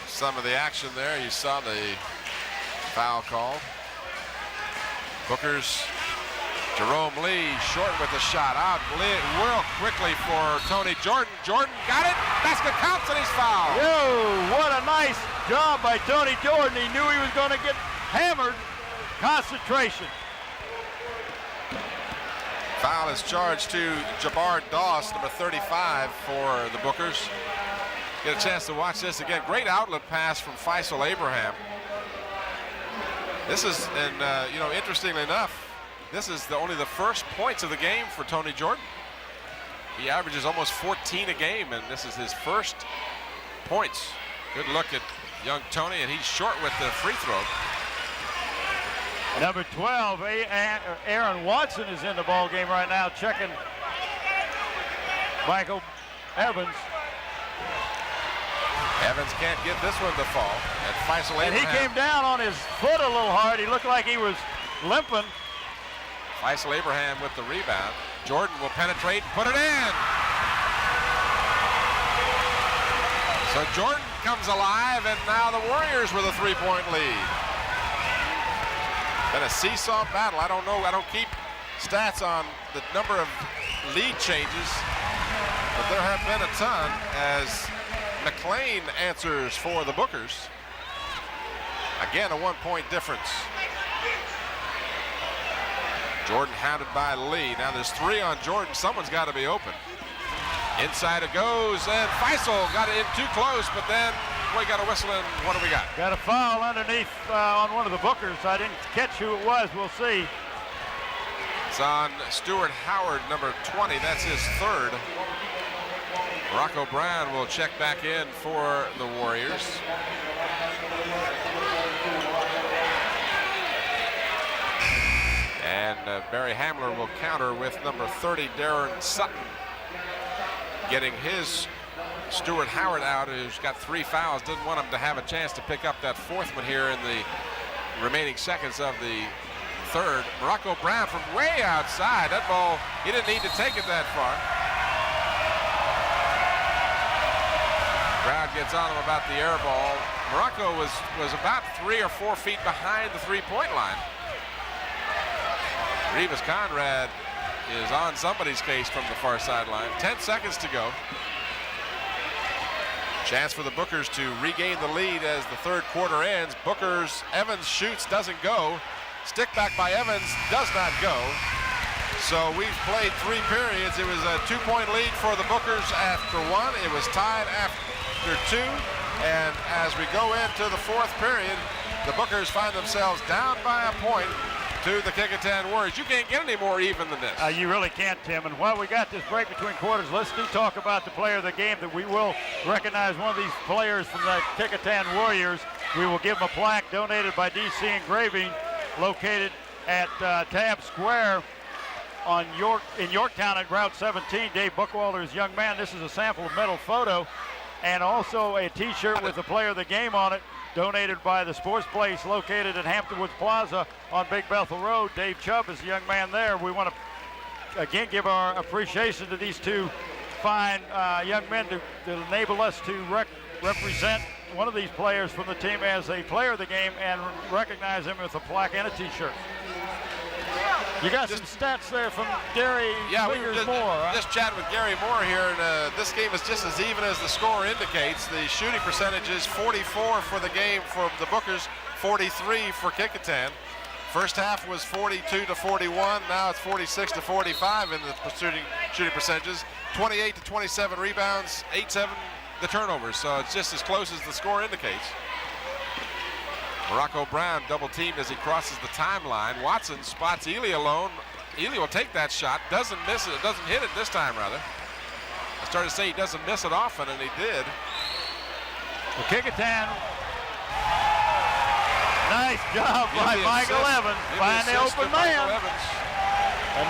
Some of the action there, you saw the foul call. Bookers, Jerome Lee short with the shot out real quickly for Tony Jordan. Jordan got it, basket counts, and he's fouled. Yo, what a nice job by Tony Jordan. He knew he was going to get hammered. Concentration. Foul is charged to Jabbar Doss, number 35 for the Bookers. Get a chance to watch this again. Great outlet pass from Faisal Abraham. This is, and you know, interestingly enough, this is only the first points of the game for Tony Jordan. He averages almost 14 a game, and this is his first points. Good look at young Tony, and he's short with the free throw. Number 12, Aaron Watson is in the ball game right now, checking Michael Evans. Evans can't get this one to fall. And Faisal Abraham. And he came down on his foot a little hard. He looked like he was limping. Faisal Abraham with the rebound. Jordan will penetrate, put it in. So Jordan comes alive, and now the Warriors with a 3-point lead. Been a seesaw battle. I don't know. I don't keep stats on the number of lead changes, but there have been a ton as McLean answers for the Bookers. Again, a 1-point difference. Jordan hounded by Lee. Now there's 3 on Jordan. Someone's got to be open. Inside it goes, and Faisal got it in too close, but then we got a whistle, and what do we got? Got a foul underneath on one of the Bookers. I didn't catch who it was. We'll see. It's on Stuart Howard, number 20. That's his third. Morocco Brown will check back in for the Warriors. And Barry Hamler will counter with number 30, Darren Sutton, getting his Stuart Howard out, who's got 3 fouls. Didn't want him to have a chance to pick up that fourth one here in the remaining seconds of the third. Morocco Brown from way outside. That ball, he didn't need to take it that far. Crowd gets on him about the air ball. Morocco was about 3 or 4 feet behind the three-point line. Revis Conrad is on somebody's case from the far sideline. 10 seconds to go. Chance for the Bookers to regain the lead as the third quarter ends. Bookers, Evans shoots, doesn't go. Stick back by Evans, does not go. So we've played 3 periods. It was a 2-point lead for the Bookers after 1. It was tied after 2. And as we go into the fourth period, the Bookers find themselves down by a point to the Kecoughtan Warriors. You can't get any more even than this. You really can't, Tim. And while we got this break between quarters, let's do talk about the player of the game, that we will recognize one of these players from the Kecoughtan Warriors. We will give him a plaque donated by DC Engraving, located at Tab Square in Yorktown at Route 17. Dave Buckwalter's young man. This is a sample of medal photo and also a t-shirt with the player of the game on it, donated by the Sports Place located at Hampton Woods Plaza on Big Bethel Road. Dave Chubb is the young man there. We want to again give our appreciation to these 2 fine young men to enable us to represent one of these players from the team as a player of the game and recognize him with a plaque and a t-shirt. You got some stats there from Gary Moore. Just chatting with Gary Moore here, and this game is just as even as the score indicates. The shooting percentage is 44 for the game for the Bookers, 43 for Kecoughtan. First half was 42 to 41. Now it's 46 to 45 in the shooting percentages. 28 to 27 rebounds, 8-7 the turnovers. So it's just as close as the score indicates. Morocco Brown double teamed as he crosses the timeline. Watson spots Ely alone. Ely will take that shot, doesn't miss it, doesn't hit it this time rather. I started to say he doesn't miss it often, and he did. Well, Kecoughtan, nice job by Michael Evans. Find the open man.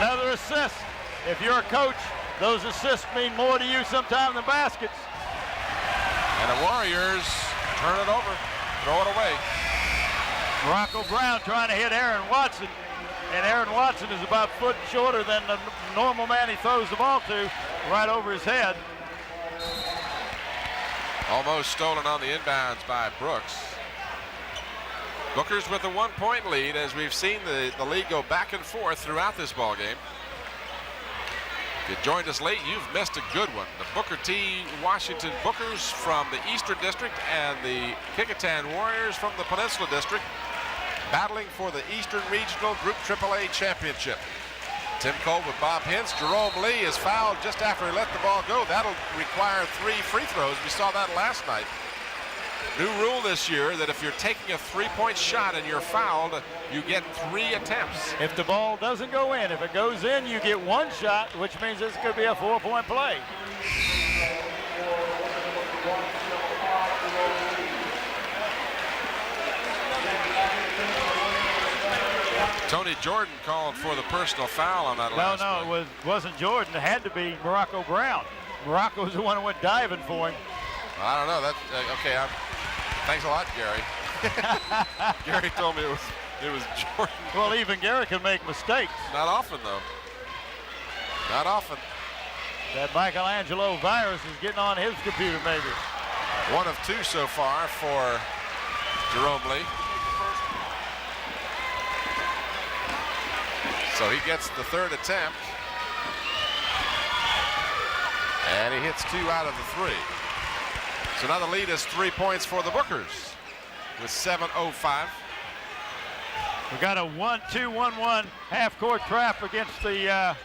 Another assist. If you're a coach, those assists mean more to you sometimes than baskets. And the Warriors turn it over, throw it away. Morocco Brown trying to hit Aaron Watson, and Aaron Watson is about a foot shorter than the normal man he throws the ball to, right over his head. Almost stolen on the inbounds by Brooks. Bookers with a 1-point lead, as we've seen the lead go back and forth throughout this ball game. If you joined us late, you've missed a good one. The Booker T. Washington Bookers from the Eastern District and the Kecoughtan Warriors from the Peninsula District, battling for the Eastern Regional Group AAA Championship. Tim Cole with Bob Hintz. Jerome Lee is fouled just after he let the ball go. That'll require 3 free throws. We saw that last night. New rule this year that if you're taking a 3-point shot and you're fouled, you get 3 attempts. If the ball doesn't go in, if it goes in, you get 1 shot, which means it's going to be a 4-point play. Tony Jordan called for the personal foul on that last play. No, it wasn't Jordan. It had to be Morocco Brown. Morocco's the one who went diving for him. I don't know. That's okay. Thanks a lot, Gary. Gary told me it was Jordan. Well, even Gary can make mistakes. Not often, though. Not often. That Michelangelo virus is getting on his computer, maybe. 1 of 2 so far for Jerome Lee. So he gets the 3rd attempt. And he hits 2 out of the 3. So now the lead is 3 points for the Bookers with 7:05. We got a 1-2-1-1 half-court trap against the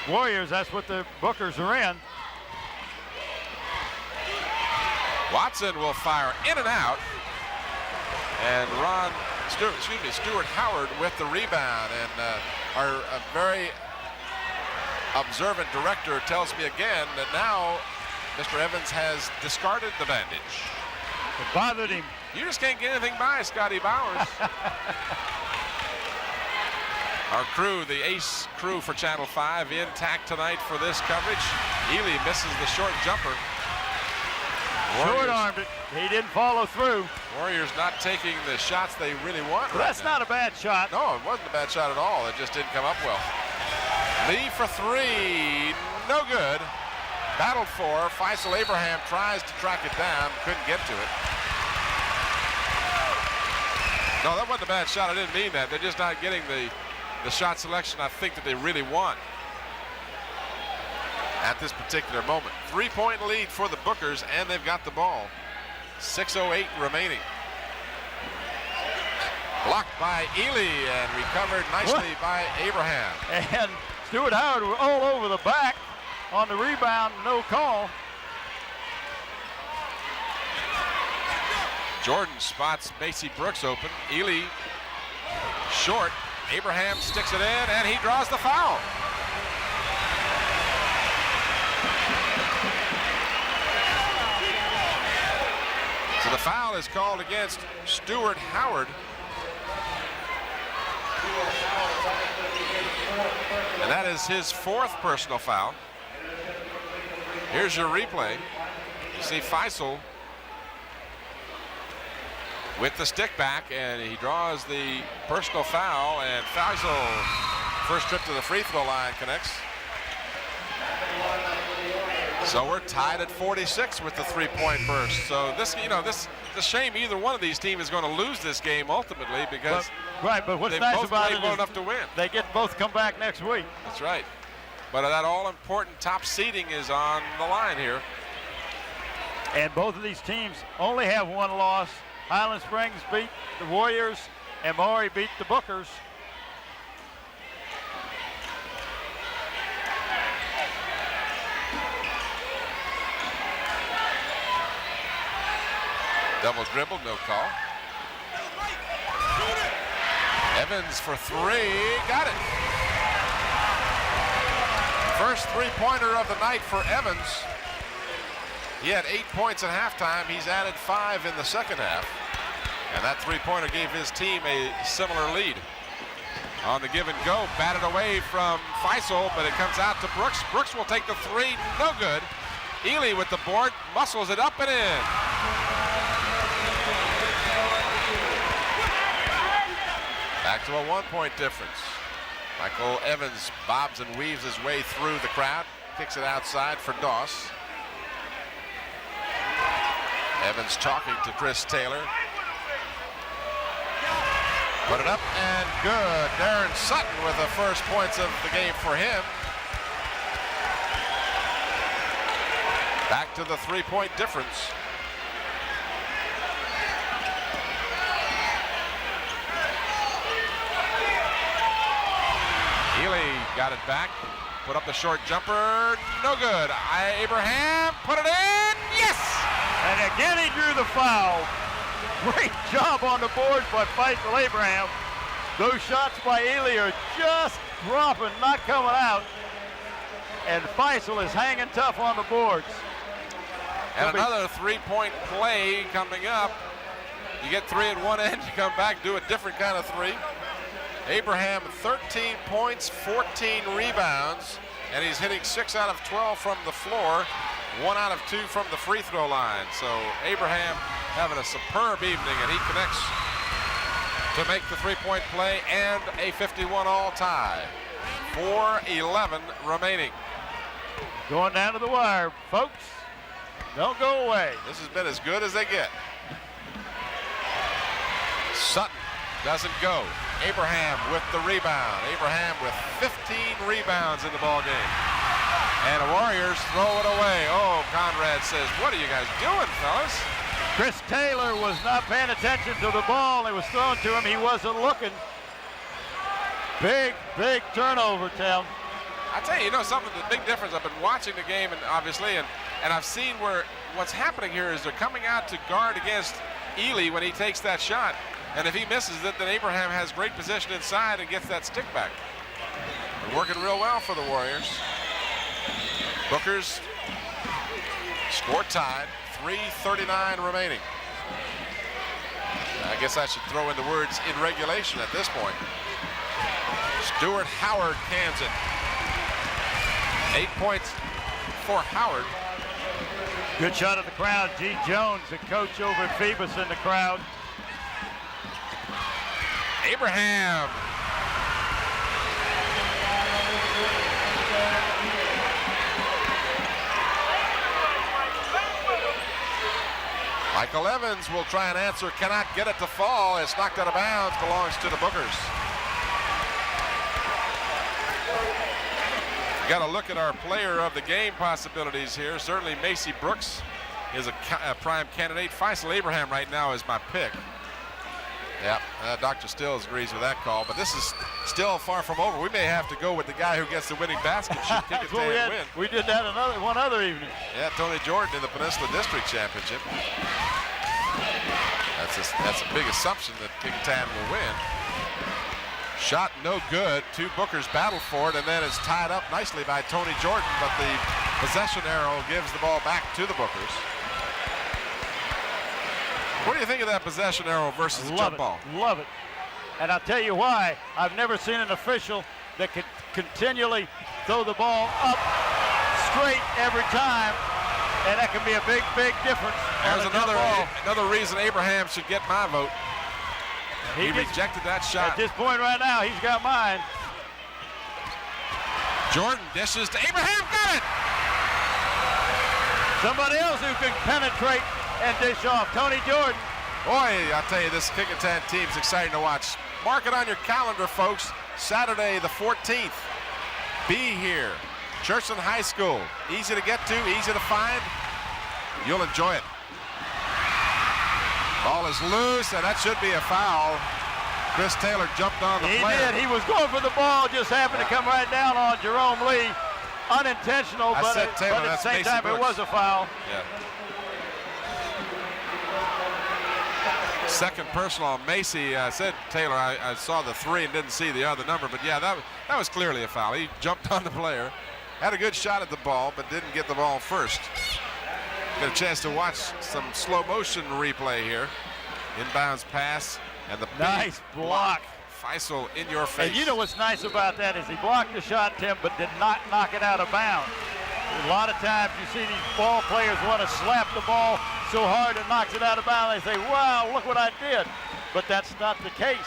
Warriors, that's what the Bookers are in. Watson will fire in and out. And Stuart Howard with the rebound. And our very observant director tells me again that now Mr. Evans has discarded the bandage. It bothered him. You just can't get anything by Scotty Bowers. Our crew, the ace crew for Channel 5, intact tonight for this coverage. Ely misses the short jumper. Short-armed it. He didn't follow through. Warriors not taking the shots they really want right That's now. not a bad shot. No, it wasn't a bad shot at all. It just didn't come up well. Lee for three, no good. Battled for. Faisal Abraham tries to track it down, couldn't get to it. No, that wasn't a bad shot. I didn't mean that. They're just not getting the shot selection I think that they really want at this particular moment. 3-point lead for the Bookers, and they've got the ball. 6:08 remaining. Blocked by Ely and recovered nicely by Abraham. And Stuart Howard was all over the back on the rebound, no call. Jordan spots Macy Brooks open. Ely short. Abraham sticks it in, and he draws the foul. So the foul is called against Stuart Howard. And that is his fourth personal foul. Here's your replay. You see Faisal with the stick back, and he draws the personal foul, and Faisal, first trip to the free throw line, connects. So we're tied at 46 with the 3-point burst. So this, this is a shame either one of these teams is going to lose this game ultimately, because but what's they've nice both about played it well is enough to win. they get both come back next week. That's right. But that all-important top seeding is on the line here. And both of these teams only have one loss. Highland Springs beat the Warriors, and Maury beat the Bookers. Double dribble, no call. Evans for three, got it. First three-pointer of the night for Evans. He had 8 points at halftime. He's added 5 in the second half. And that three-pointer gave his team a similar lead. On the give and go, batted away from Faisal, but it comes out to Brooks. Brooks will take the three, no good. Ely with the board, muscles it up and in. Back to a 1-point difference. Michael Evans bobs and weaves his way through the crowd, kicks it outside for Doss. Evans talking to Chris Taylor. Put it up and good. Darren Sutton with the first points of the game for him. Back to the 3-point difference. Ely got it back. Put up the short jumper. No good. Abraham put it in. Yes! And again he drew the foul. Great job on the boards by Faisal Abraham. Those shots by Ely are just dropping, not coming out. And Faisal is hanging tough on the boards. And another 3-point play coming up. You get 3 at one end, you come back, do a different kind of 3. Abraham 13 points, 14 rebounds, and he's hitting 6 out of 12 from the floor, 1 out of 2 from the free throw line. So Abraham having a superb evening, and he connects to make the 3-point play and a 51 all tie. 4:11 remaining. Going down to the wire, folks. Don't go away. This has been as good as they get. Sutton doesn't go. Abraham with the rebound. Abraham with 15 rebounds in the ball game. And the Warriors throw it away. Oh, Conrad says, what are you guys doing, fellas? Chris Taylor was not paying attention to the ball. It was thrown to him. He wasn't looking. Big turnover, Tim. I tell you, something, the big difference, I've been watching the game, and obviously, and I've seen what's happening here is they're coming out to guard against Ely when he takes that shot. And if he misses it, then Abraham has great position inside and gets that stick back. They're working real well for the Warriors. Booker's score tied, 3:39 remaining. I guess I should throw in the words in regulation at this point. Stuart Howard cans it. 8 points for Howard. Good shot of the crowd. G. Jones, the coach over at Phoebus, in the crowd. Abraham. Michael Evans will try and answer, cannot get it to fall. It's knocked out of bounds, belongs to the Bookers. Got to look at our player of the game possibilities here. Certainly Macy Brooks is a prime candidate. Faisal Abraham right now is my pick. Yeah, Dr. Stills agrees with that call, but this is still far from over. We may have to go with the guy who gets the winning basket, should Kecoughtan win. We did that one other evening. Yeah, Tony Jordan in the Peninsula District Championship. That's a big assumption that Kecoughtan will win. Shot no good. Two Bookers battle for it, and then it's tied up nicely by Tony Jordan, but the possession arrow gives the ball back to the Bookers. What do you think of that possession arrow versus the jump ball? Love it. And I'll tell you why. I've never seen an official that could continually throw the ball up straight every time, and that can be a big, big difference. There's another reason Abraham should get my vote. He rejected that shot. At this point right now, he's got mine. Jordan dishes to Abraham, got it! Somebody else who can penetrate and dish off, Tony Jordan. Boy, I'll tell you, this Kecoughtan team's exciting to watch. Mark it on your calendar, folks. Saturday the 14th. Be here. Churchland High School. Easy to get to, easy to find. You'll enjoy it. Ball is loose, and that should be a foul. Chris Taylor jumped on the player. He did. He was going for the ball, just happened to come right down on Jerome Lee. Unintentional, but at the same time, it was a foul. Yeah. Second personal on Macy. I said Taylor, I saw the three and didn't see the other number, but yeah, that was clearly a foul. He jumped on the player, had a good shot at the ball, but didn't get the ball first. Get a chance to watch some slow motion replay here. Inbounds pass and the nice block. Faisal in your face. And you know what's nice about that is he blocked the shot, Tim, but did not knock it out of bounds. A lot of times you see these ball players want to slap the ball so hard it knocks it out of bounds. They say, wow, look what I did. But that's not the case.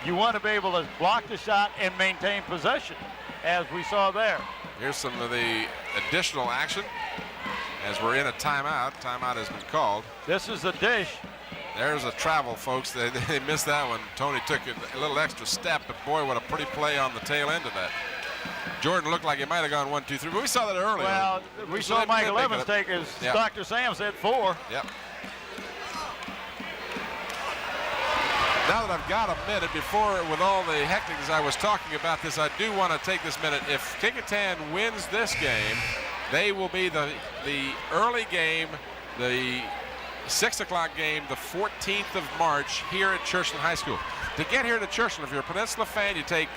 You want to be able to block the shot and maintain possession, as we saw there. Here's some of the additional action as we're in a timeout. Timeout has been called. This is a dish. There's a travel, folks. They missed that one. Tony took a little extra step, but boy, what a pretty play on the tail end of that. Jordan looked like he might have gone 1, 2, 3, but we saw that earlier. Well, we saw Michael Evans take, as yep. Dr. Sam said, 4. Yep. Now that I've got a minute before, with all the hectics I was talking about this, I do want to take this minute. If Kecoughtan wins this game, they will be the early game, the 6 o'clock game, the 14th of March here at Churchland High School. To get here to Churchland, if you're a Peninsula fan, you take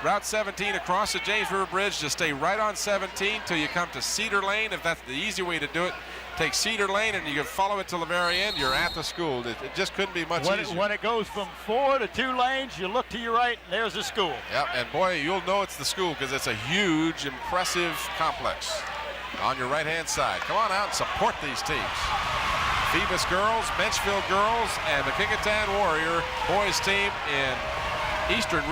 Route 17 across the James River Bridge, just stay right on 17 till you come to Cedar Lane. If that's the easy way to do it, take Cedar Lane and you can follow it till the very end. You're at the school. It just couldn't be much easier. When it goes from 4 to 2 lanes, you look to your right, and there's the school. Yep, and boy, you'll know it's the school because it's a huge, impressive complex on your right-hand side. Come on out and support these teams. Phoebus girls, Benchville girls, and the Kecoughtan Warrior boys team in Eastern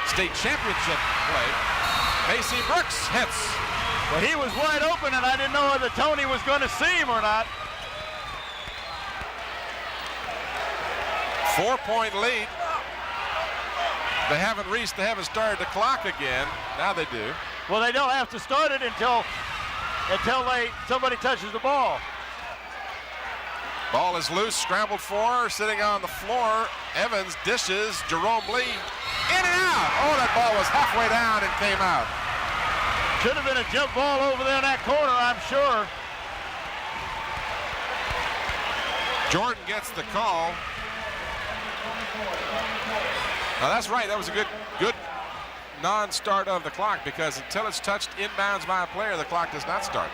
State Championship play. Macy Brooks hits. Well, he was wide open, and I didn't know whether Tony was going to see him or not. 4-point lead. They haven't started the clock again. Now they do. Well, they don't have to start it until somebody touches the ball. Ball is loose, scrambled for, sitting on the floor. Evans dishes, Jerome Lee, in and out. out. Oh, that ball was halfway down and came out. Should have been a jump ball over there in that corner, I'm sure. Jordan gets the call. Now that's right. That was a good non-start of the clock, because until it's touched inbounds by a player, the clock does not start.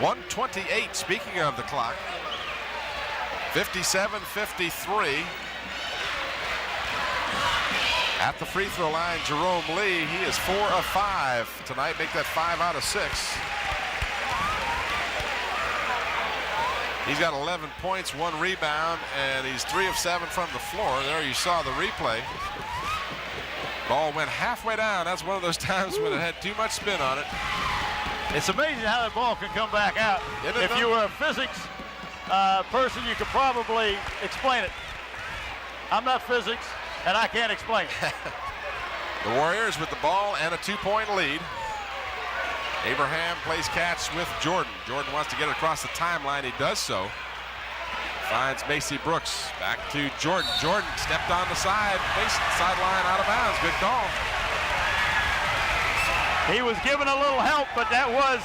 1:28, speaking of the clock. 57-53. At the free throw line, Jerome Lee. He is 4 of 5 tonight. Make that 5 out of 6. He's got 11 points, 1 rebound, and he's 3 of 7 from the floor. There you saw the replay. Ball went halfway down. That's one of those times when it had too much spin on it. It's amazing how that ball can come back out. If you were a physics person, you could probably explain it. I'm not physics, and I can't explain it. The Warriors with the ball and a 2-point lead. Abraham plays catch with Jordan. Jordan wants to get it across the timeline. He does so. Finds Macy Brooks. Back to Jordan. Jordan stepped on the sideline out of bounds. Good call. He was given a little help, but that was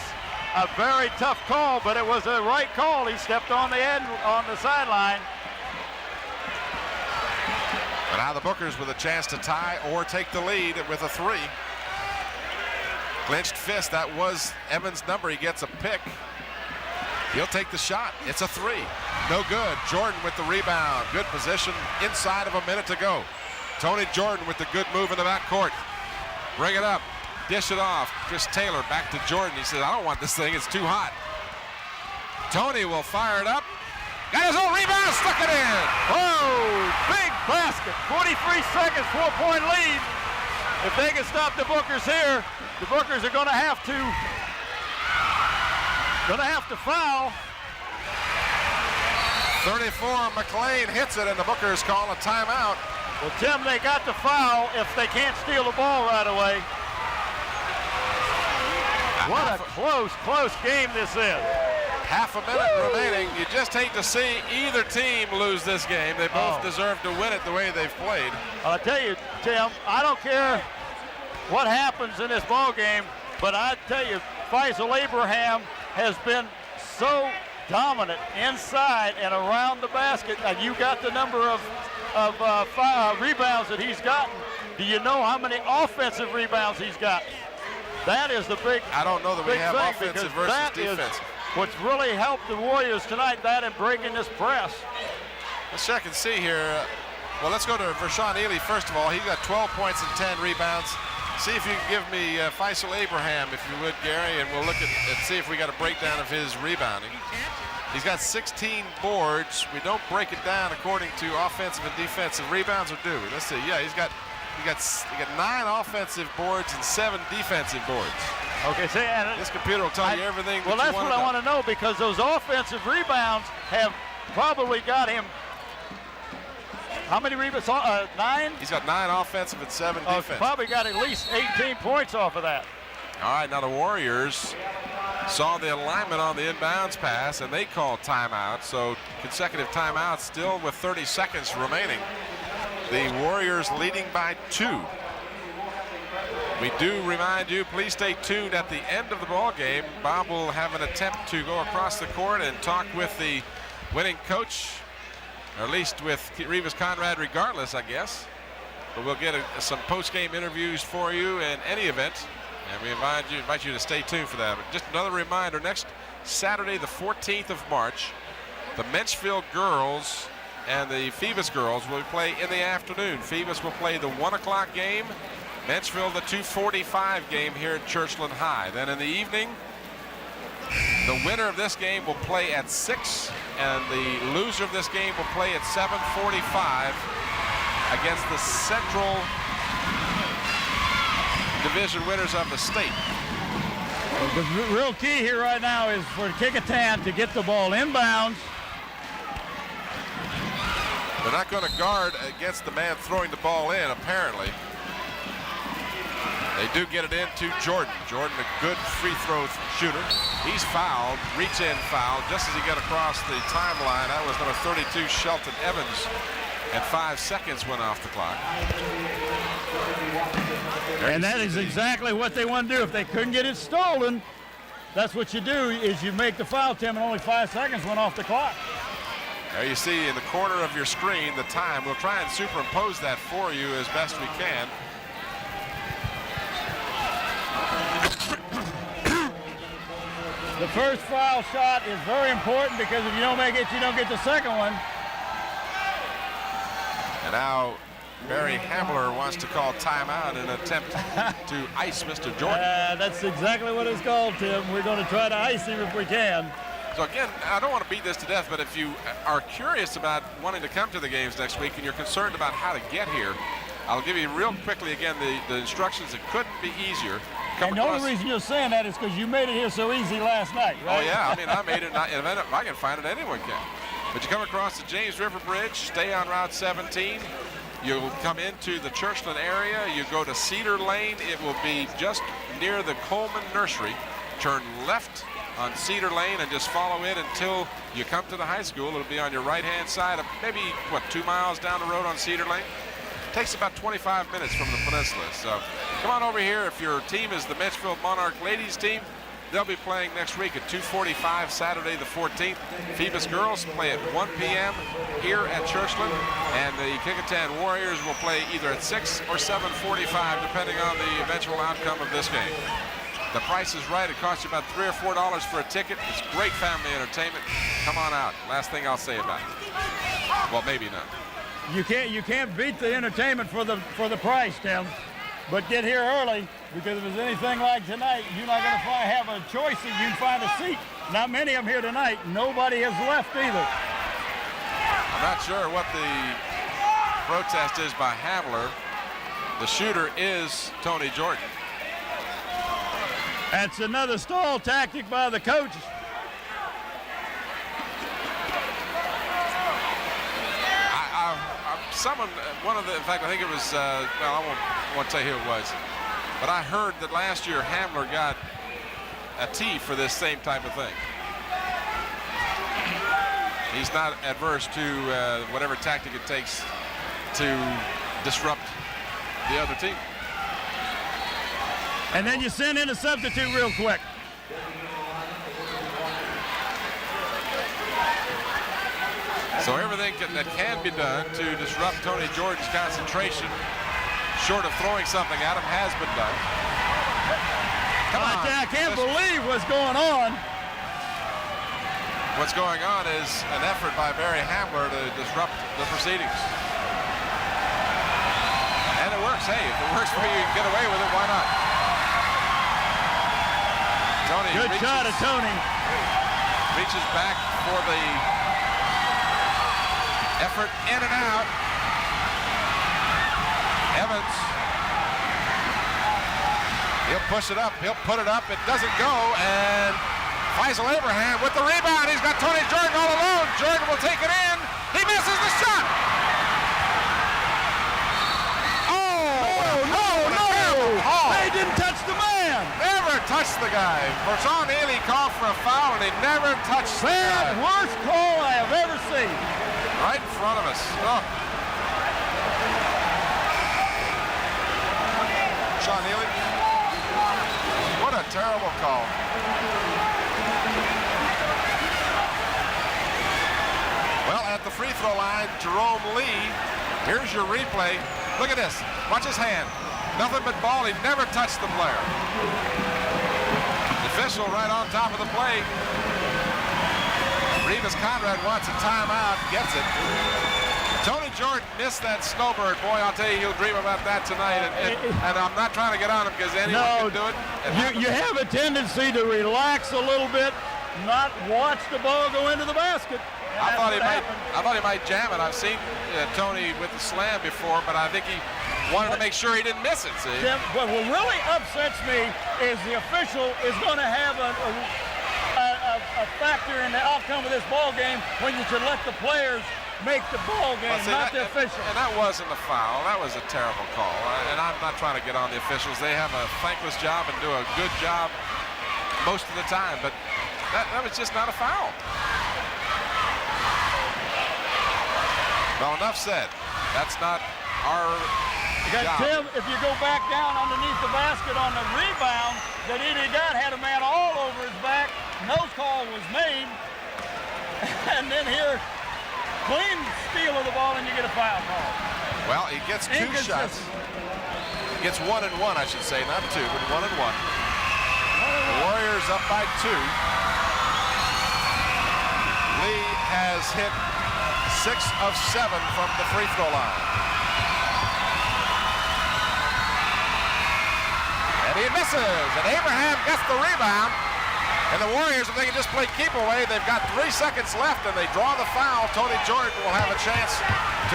a very tough call, but it was the right call. He stepped on the end on the sideline. But now the Bookers with a chance to tie or take the lead with a 3. Clenched fist. That was Evans' number. He gets a pick. He'll take the shot. It's a 3. No good. Jordan with the rebound. Good position inside of a minute to go. Tony Jordan with the good move in the backcourt. Bring it up. Dish it off. Chris Taylor back to Jordan. He says, I don't want this thing. It's too hot. Tony will fire it up. Got his own rebound. Stuck it in. Oh, big basket. 43 seconds, 4-point lead. If they can stop the Bookers here, the Bookers are going to have to foul. 34, McLean hits it, and the Bookers call a timeout. Well, Tim, they got to foul if they can't steal the ball right away. What a close game this is. Half a minute remaining. You just hate to see either team lose this game. They both deserve to win it the way they've played. I'll tell you, Tim, I don't care what happens in this ball game, but I tell you, Faisal Abraham has been so dominant inside and around the basket. And you got the number of rebounds that he's gotten. Do you know how many offensive rebounds he's got? That is the big. I don't know that we have offensive versus defense. What's really helped the Warriors tonight, that and breaking this press. Let's check and see here. Well, let's go to Vershawn Ely first of all. He got 12 points and 10 rebounds. See if you can give me Faisal Abraham, if you would, Gary, and we'll look at see if we got a breakdown of his rebounding. He's got 16 boards. We don't break it down according to offensive and defensive rebounds, or do we? Let's see. Yeah, he got 9 offensive boards and 7 defensive boards. Okay, so this computer will tell you everything. Well, that's what I want to know, because those offensive rebounds have probably got him. How many rebounds? 9? He's got 9 offensive and 7 defensive. Probably got at least 18 points off of that. All right, now the Warriors saw the alignment on the inbounds pass, and they called timeout. So consecutive timeouts still with 30 seconds remaining. The Warriors leading by 2. We do remind you, please stay tuned at the end of the ball game. Bob will have an attempt to go across the court and talk with the winning coach, or at least with Revis Conrad regardless, I guess. But we'll get some post-game interviews for you in any event, and we invite you to stay tuned for that. But just another reminder, next Saturday, the 14th of March, the Menchville girls and the Phoebus girls will play in the afternoon. Phoebus will play the 1 o'clock game. Menchville, the 2:45 game here at Churchland High. Then in the evening, the winner of this game will play at 6, and the loser of this game will play at 7:45 against the Central Division winners of the state. The real key here right now is for Kecoughtan to get the ball inbounds. They're not going to guard against the man throwing the ball in, apparently. They do get it into Jordan. Jordan, a good free throw shooter. He's fouled, reach-in foul, just as he got across the timeline. That was number 32, Shelton Evans, and 5 seconds went off the clock. And that is exactly what they want to do. If they couldn't get it stolen, that's what you do, is you make the foul, Tim, and only 5 seconds went off the clock. There you see in the corner of your screen the time. We'll try and superimpose that for you as best we can. The first foul shot is very important because if you don't make it, you don't get the second one. And now Barry Hambler wants to call timeout in an attempt to ice Mr. Jordan. That's exactly what it's called, Tim. We're going to try to ice him if we can. So again, I don't want to beat this to death, but if you are curious about wanting to come to the games next week and you're concerned about how to get here, I'll give you real quickly again the instructions. It couldn't be easier. And the only reason you're saying that is because you made it here so easy last night, right? Oh yeah, I mean I made it, and if I can find it, anyone can. But you come across the James River Bridge, stay on Route 17. You'll come into the Churchland area. You go to Cedar Lane. It will be just near the Coleman Nursery. Turn left on Cedar Lane and just follow it until you come to the high school. It'll be on your right-hand side, of maybe, 2 miles down the road on Cedar Lane. Takes about 25 minutes from the peninsula. So come on over here. If your team is the Mitchfield Monarch ladies team, they'll be playing next week at 2:45 Saturday the 14th. Phoebus girls play at 1 p.m. here at Churchland, and the Kecoughtan Warriors will play either at 6 or 7:45 depending on the eventual outcome of this game. The price is right. It costs you about $3 or $4 for a ticket. It's great family entertainment. Come on out. Last thing I'll say about it. Well, maybe not. You can't beat the entertainment for the price, Tim. But get here early, because if it's anything like tonight, you're not going to have a choice if you can find a seat. Not many of them here tonight. Nobody has left either. I'm not sure what the protest is by Hambler. The shooter is Tony Jordan. That's another stall tactic by the coach. In fact, I think it was, well, I won't tell you who it was, but I heard that last year Hambler got a T for this same type of thing. He's not adverse to whatever tactic it takes to disrupt the other team. And then you send in a substitute real quick. So everything that can be done to disrupt Tony Jordan's concentration, short of throwing something at him, has been done. Come on. I can't believe what's going on. What's going on is an effort by Barry Hambler to disrupt the proceedings. And it works. Hey, if it works for you, you can get away with it. Why not? Tony Good shot of Tony. Reaches back for the effort in and out. Evans. He'll push it up. He'll put it up. It doesn't go. And Faisal Abraham with the rebound. He's got Tony Jordan all alone. Jordan will take it in. He misses the shot. No. They didn't touch the man. Never touched the guy. Sean Daly called for a foul, and he never touched the guy. Worst call I have ever seen. Right in front of us. Oh. Sean Daly. What a terrible call. Well, at the free throw line, Jerome Lee. Here's your replay. Look at this. Watch his hand. Nothing but ball. He never touched the player. The official right on top of the play. Revis Conrad wants a timeout, gets it. Tony Jordan missed that snowbird. Boy, I'll tell you, he'll dream about that tonight. And I'm not trying to get on him because anyone can do it. You have a tendency to relax a little bit, not watch the ball go into the basket. I thought he might jam it. I've seen Tony with the slam before, but I think he wanted to make sure he didn't miss it. See? Tim, what really upsets me is the official is going to have a factor in the outcome of this ball game when you should let the players make the ball game, not the official. And that wasn't a foul. That was a terrible call. And I'm not trying to get on the officials. They have a thankless job and do a good job most of the time. But that was just not a foul. Well, enough said. That's not our Because job. Tim, if you go back down underneath the basket on the rebound that Edie got, had a man all over his back. No call was made. And then here, clean steal of the ball, and you get a foul call. Well, he gets 2 shots. He gets 1 and 1, I should say, not 2, but 1 and 1. The Warriors up by 2. Lee has hit 6 of 7 from the free throw line. And he misses, and Abraham gets the rebound. And the Warriors, if they can just play keep away, they've got 3 seconds left, and they draw the foul. Tony Jordan will have a chance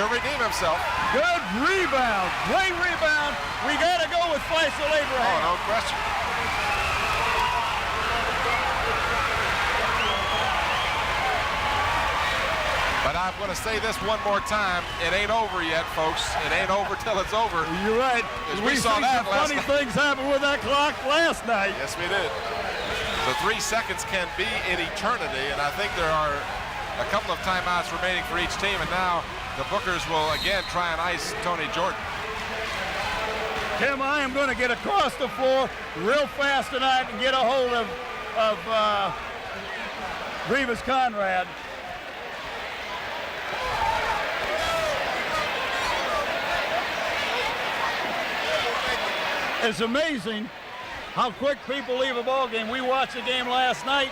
to redeem himself. Good rebound, great rebound. We got to go with Faisal Abraham. Oh, no question. But I'm going to say this one more time. It ain't over yet, folks. It ain't over till it's over. You're right. We saw that last funny night. things happen with that clock last night. Yes, we did. The 3 seconds can be an eternity, and I think there are a couple of timeouts remaining for each team, and now the Bookers will again try and ice Tony Jordan. Tim, I am going to get across the floor real fast tonight and get a hold of Revis Conrad. It's amazing how quick people leave a ball game. We watched the game last night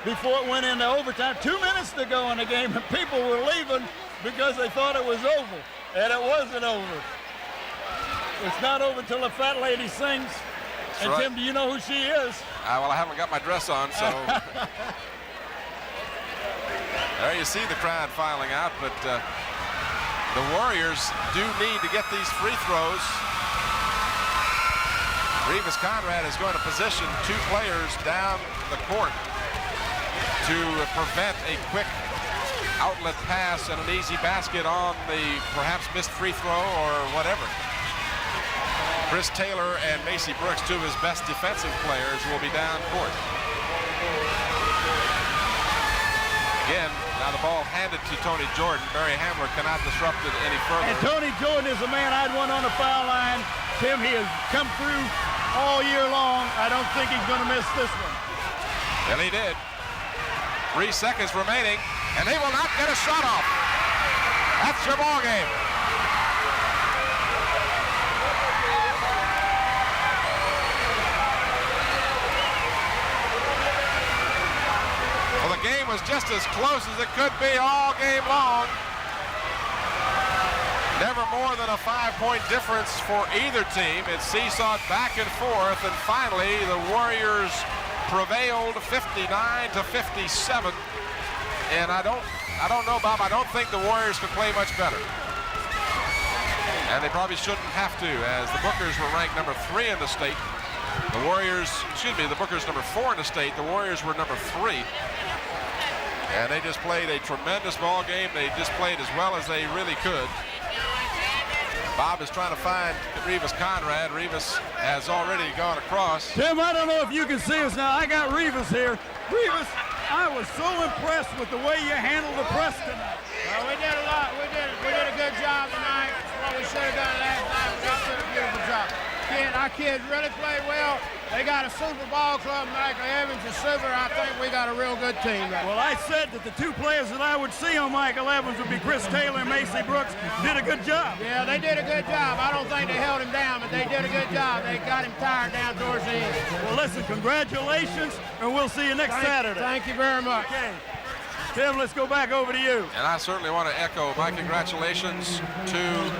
before it went into overtime. 2 minutes to go in the game, and people were leaving because they thought it was over, and it wasn't over. It's not over till the fat lady sings. That's and right. Tim, do you know who she is? Well, I haven't got my dress on, so. There you see the crowd filing out, but the Warriors do need to get these free throws. Revis Conrad is going to position 2 players down the court to prevent a quick outlet pass and an easy basket on the perhaps missed free throw or whatever. Chris Taylor and Macy Brooks, 2 of his best defensive players, will be down court. Again, now the ball handed to Tony Jordan. Barry Hamler cannot disrupt it any further. And Tony Jordan is a man I'd want on the foul line. Tim, he has come through all year long. I don't think he's going to miss this one. Well, he did. 3 seconds remaining, and they will not get a shot off. That's your ball game. Well, the game was just as close as it could be all game long. Never more than a 5-point difference for either team. It seesawed back and forth, and finally the Warriors prevailed 59-57. And I don't know, Bob. I don't think the Warriors can play much better. And they probably shouldn't have to, as the Bookers were ranked number 3 in the state. The Bookers number 4 in the state. The Warriors were number 3. And they just played a tremendous ball game. They just played as well as they really could. Bob is trying to find Revis Conrad. Revis has already gone across. Tim, I don't know if you can see us now. I got Revis here. Revis, I was so impressed with the way you handled the press tonight. Well, we did a lot. We did a good job tonight. What we should have done last night. We did a beautiful job. Our kids really played well. They got a super ball club. Michael Evans is super. I think we got a real good team. Well, I said that the 2 players that I would see on Michael Evans would be Chris Taylor and Macy Brooks. Did a good job. Yeah, they did a good job. I don't think they held him down, but they did a good job. They got him tired down towards the end. Well, listen, congratulations, and we'll see you next Saturday. Thank you very much. Okay. Tim, let's go back over to you. And I certainly want to echo my congratulations to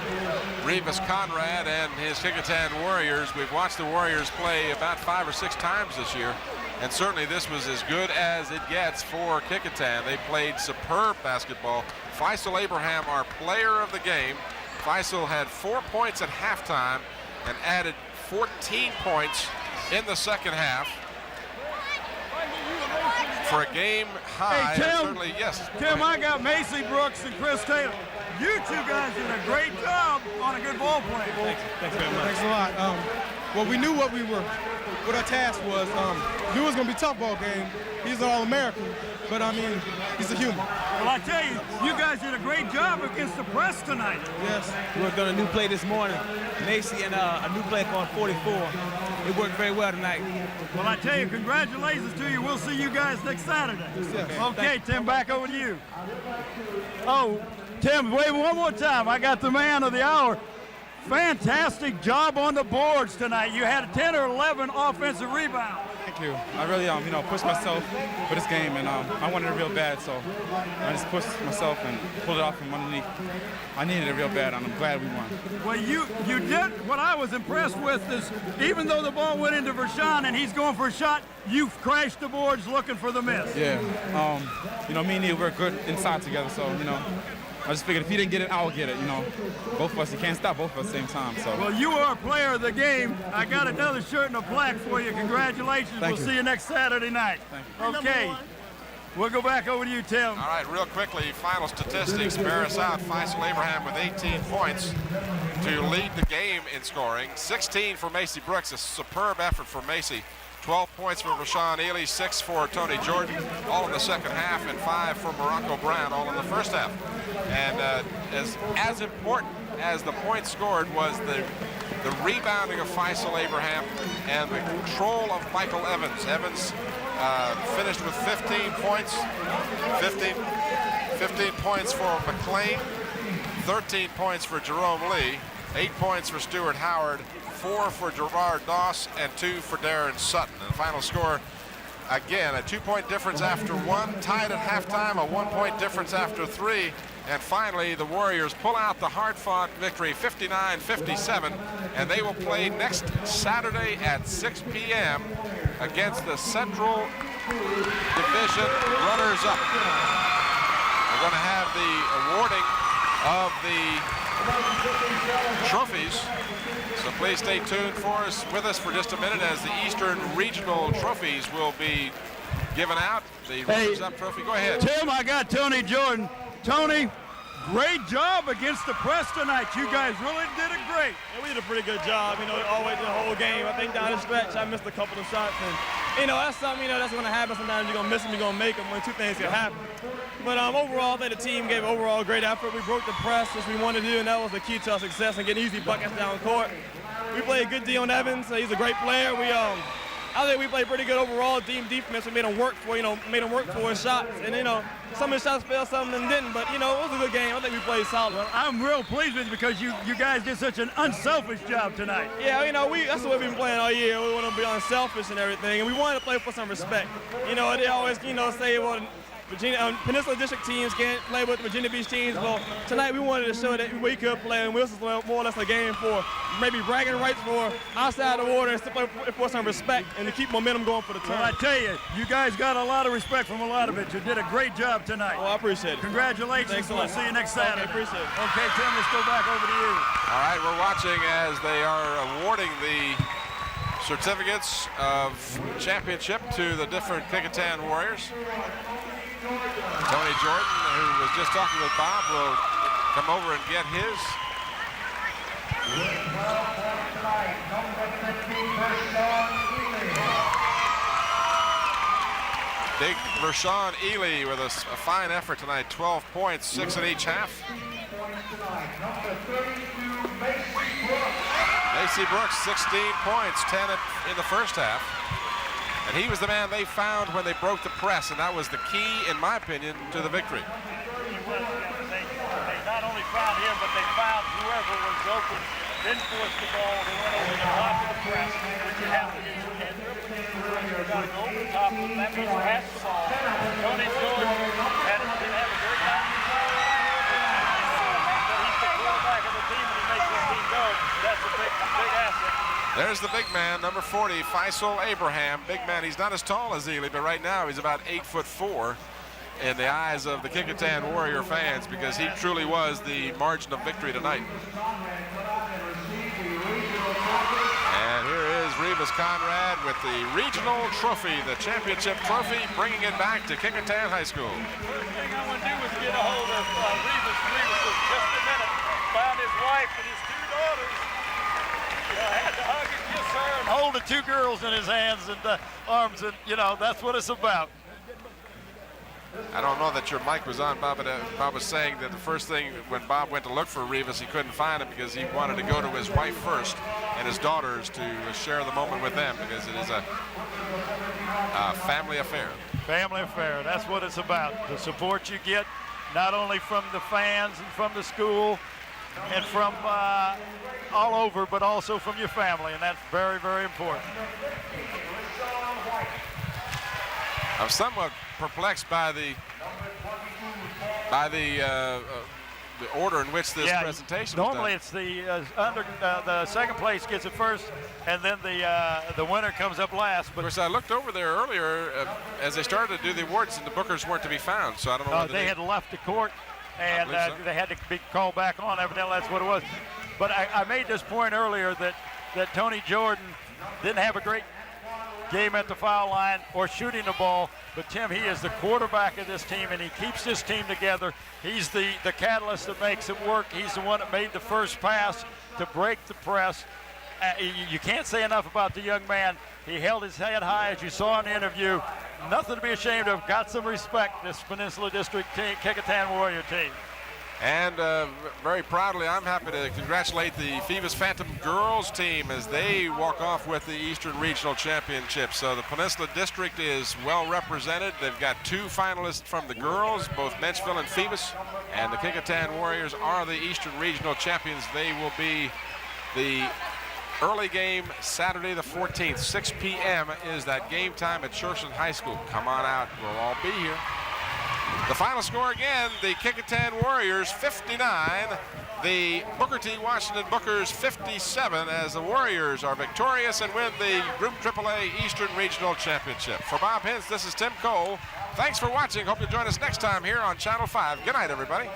Revis Conrad and his Kecoughtan Warriors. We've watched the Warriors play about 5 or 6 times this year, and certainly this was as good as it gets for Kecoughtan. They played superb basketball. Faisal Abraham, our player of the game. Faisal had 4 points at halftime and added 14 points in the second half. For a game high, Hey, Tim, certainly, yes. Tim, I got Macy Brooks and Chris Taylor. You 2 guys did a great job on a good ball play. Thanks very much. Thanks a lot. Well, we knew what our task was. Knew it was going to be a tough ball game. He's an All-American, but I mean, he's a human. Well, I tell you, you guys did a great job against the press tonight. Yes. We worked on a new play this morning. Macy and a new play called 44. It worked very well tonight. Well, I tell you, congratulations to you. We'll see you guys next Saturday. Yes. Okay, Tim, back over to you. Oh, Tim, wait one more time. I got the man of the hour. Fantastic job on the boards tonight. You had 10 or 11 offensive rebounds. Thank you. I really, pushed myself for this game, and I wanted it real bad, so I just pushed myself and pulled it off from underneath. I needed it real bad, and I'm glad we won. Well, you did. What I was impressed with is, even though the ball went into Vershawn and he's going for a shot, you crashed the boards looking for the miss. Yeah. Me and Neil, we're good inside together, so, I just figured if he didn't get it, I'll get it, Both of us, you can't stop both of us at the same time, so. Well, you are a player of the game. I got another shirt and a plaque for you. Congratulations. We'll see you next Saturday night. Okay. We'll go back over to you, Tim. All right, real quickly, final statistics bear us out. Faisal Abraham with 18 points to lead the game in scoring. 16 for Macy Brooks, a superb effort for Macy. 12 points for Rashawn Ely, 6 for Tony Jordan, all in the second half, and 5 for Morocco Brown, all in the first half. And as important as the points scored was the rebounding of Faisal Abraham and the control of Michael Evans. Evans finished with 15 points, 15 points for McLean, 13 points for Jerome Lee, 8 points for Stuart Howard, 4 for Gerard Doss, and 2 for Darren Sutton. And the final score, again, a 2-point difference after 1, tied at halftime, a 1-point difference after 3, and finally the Warriors pull out the hard-fought victory, 59-57, and they will play next Saturday at 6 p.m. against the Central Division runners-up. We're going to have the awarding of the trophies. So please stay tuned with us for just a minute as the Eastern Regional trophies will be given out. The runners-up trophy. Go ahead. Tim, I got Tony Jordan. Tony, great job against the press tonight. You guys really did it great. Yeah, we did a pretty good job, all the way through the whole game. I think down the stretch, I missed a couple of shots. And, that's something, that's going to happen. Sometimes you're going to miss them, you're going to make them when two things can happen. But overall, I think the team gave overall great effort. We broke the press, which we wanted to do, and that was the key to our success and getting easy buckets down court. We played a good D on Evans. He's a great player. I think we played pretty good overall team defense. We made him work for, his shots. And, some of his shots fell, some of them didn't. But, it was a good game. I think we played solid. Well, I'm real pleased with you because you guys did such an unselfish job tonight. Yeah, that's the way we've been playing all year. We want to be unselfish and everything. And we wanted to play for some respect. They always, say, well, Virginia, Peninsula District teams can't play with Virginia Beach teams. Well, tonight we wanted to show that we could play, and this is more or less a game for maybe bragging rights for outside the water and to play for some respect and to keep momentum going for the team. Well, I tell you, you guys got a lot of respect from a lot of it. You did a great job tonight. Well, I appreciate it. Congratulations. Thanks a lot. We'll see you next Saturday. Okay, appreciate it. Okay, Tim, let's go back over to you. All right, we're watching as they are awarding the certificates of championship to the different Kecoughtan Warriors. Tony Jordan, who was just talking with Bob, will come over and get his. Big Rashawn Ely with a fine effort tonight, 12 points, 6 in each half. Macy Brooks, 16 points, 10 in the first half. And he was the man they found when they broke the press, and that was the key, in my opinion, to the victory. They not only found him, but they found whoever was open, then forced the ball. They went over the top of the press, which you have to do. You can't dribble it. You got to go over the top. That means pass the ball. Tony Jordan didn't have a great time. But he's the quarterback of the team, and he makes this team go. That's a big asset. There's the big man, number 40, Faisal Abraham. Big man, he's not as tall as Ely, but right now he's about 8'4" in the eyes of the Kecoughtan Warrior fans because he truly was the margin of victory tonight. And here is Revis Conrad with the regional trophy, the championship trophy, bringing it back to Kecoughtan High School. First thing I want to do was get a hold of Revis. Revis was just a minute. Found his wife and his 2 daughters. had to hug and kiss her and hold the two girls in his hands and arms, and you know that's what it's about. I don't know that your mic was on, Bob, but Bob was saying that the first thing when Bob went to look for Rivas, he couldn't find him because he wanted to go to his wife first and his daughters to share the moment with them because it is a family affair. Family affair, that's what it's about. The support you get not only from the fans and from the school and from all over, but also from your family, and that's very, very important. I'm somewhat perplexed by the order in which this presentation normally was done. it's the second place gets it first, and then the winner comes up last. But of course, I looked over there earlier as they started to do the awards, and the bookers weren't to be found. So I don't know whether they had left the court, and so. they had to be called back on. Evidently, that's what it was. But I made this point earlier that Tony Jordan didn't have a great game at the foul line or shooting the ball, but Tim, he is the quarterback of this team, and he keeps this team together. He's the catalyst that makes it work. He's the one that made the first pass to break the press. You can't say enough about the young man. He held his head high, as you saw in the interview. Nothing to be ashamed of. Got some respect, this Peninsula District team, Kecoughtan Warrior team. And very proudly, I'm happy to congratulate the Phoebus Phantom girls team as they walk off with the Eastern Regional Championship. So the Peninsula District is well represented. They've got 2 finalists from the girls, both Menchville and Phoebus. And the Kecoughtan Warriors are the Eastern Regional champions. They will be the early game Saturday the 14th. 6 p.m. is that game time at Shoshone High School. Come on out. We'll all be here. The final score again, the Kecoughtan Warriors 59, the Booker T. Washington Bookers 57, as the Warriors are victorious and win the Group AAA Eastern Regional Championship. For Bob Hintz, this is Tim Cole. Thanks for watching. Hope you'll join us next time here on Channel 5. Good night, everybody.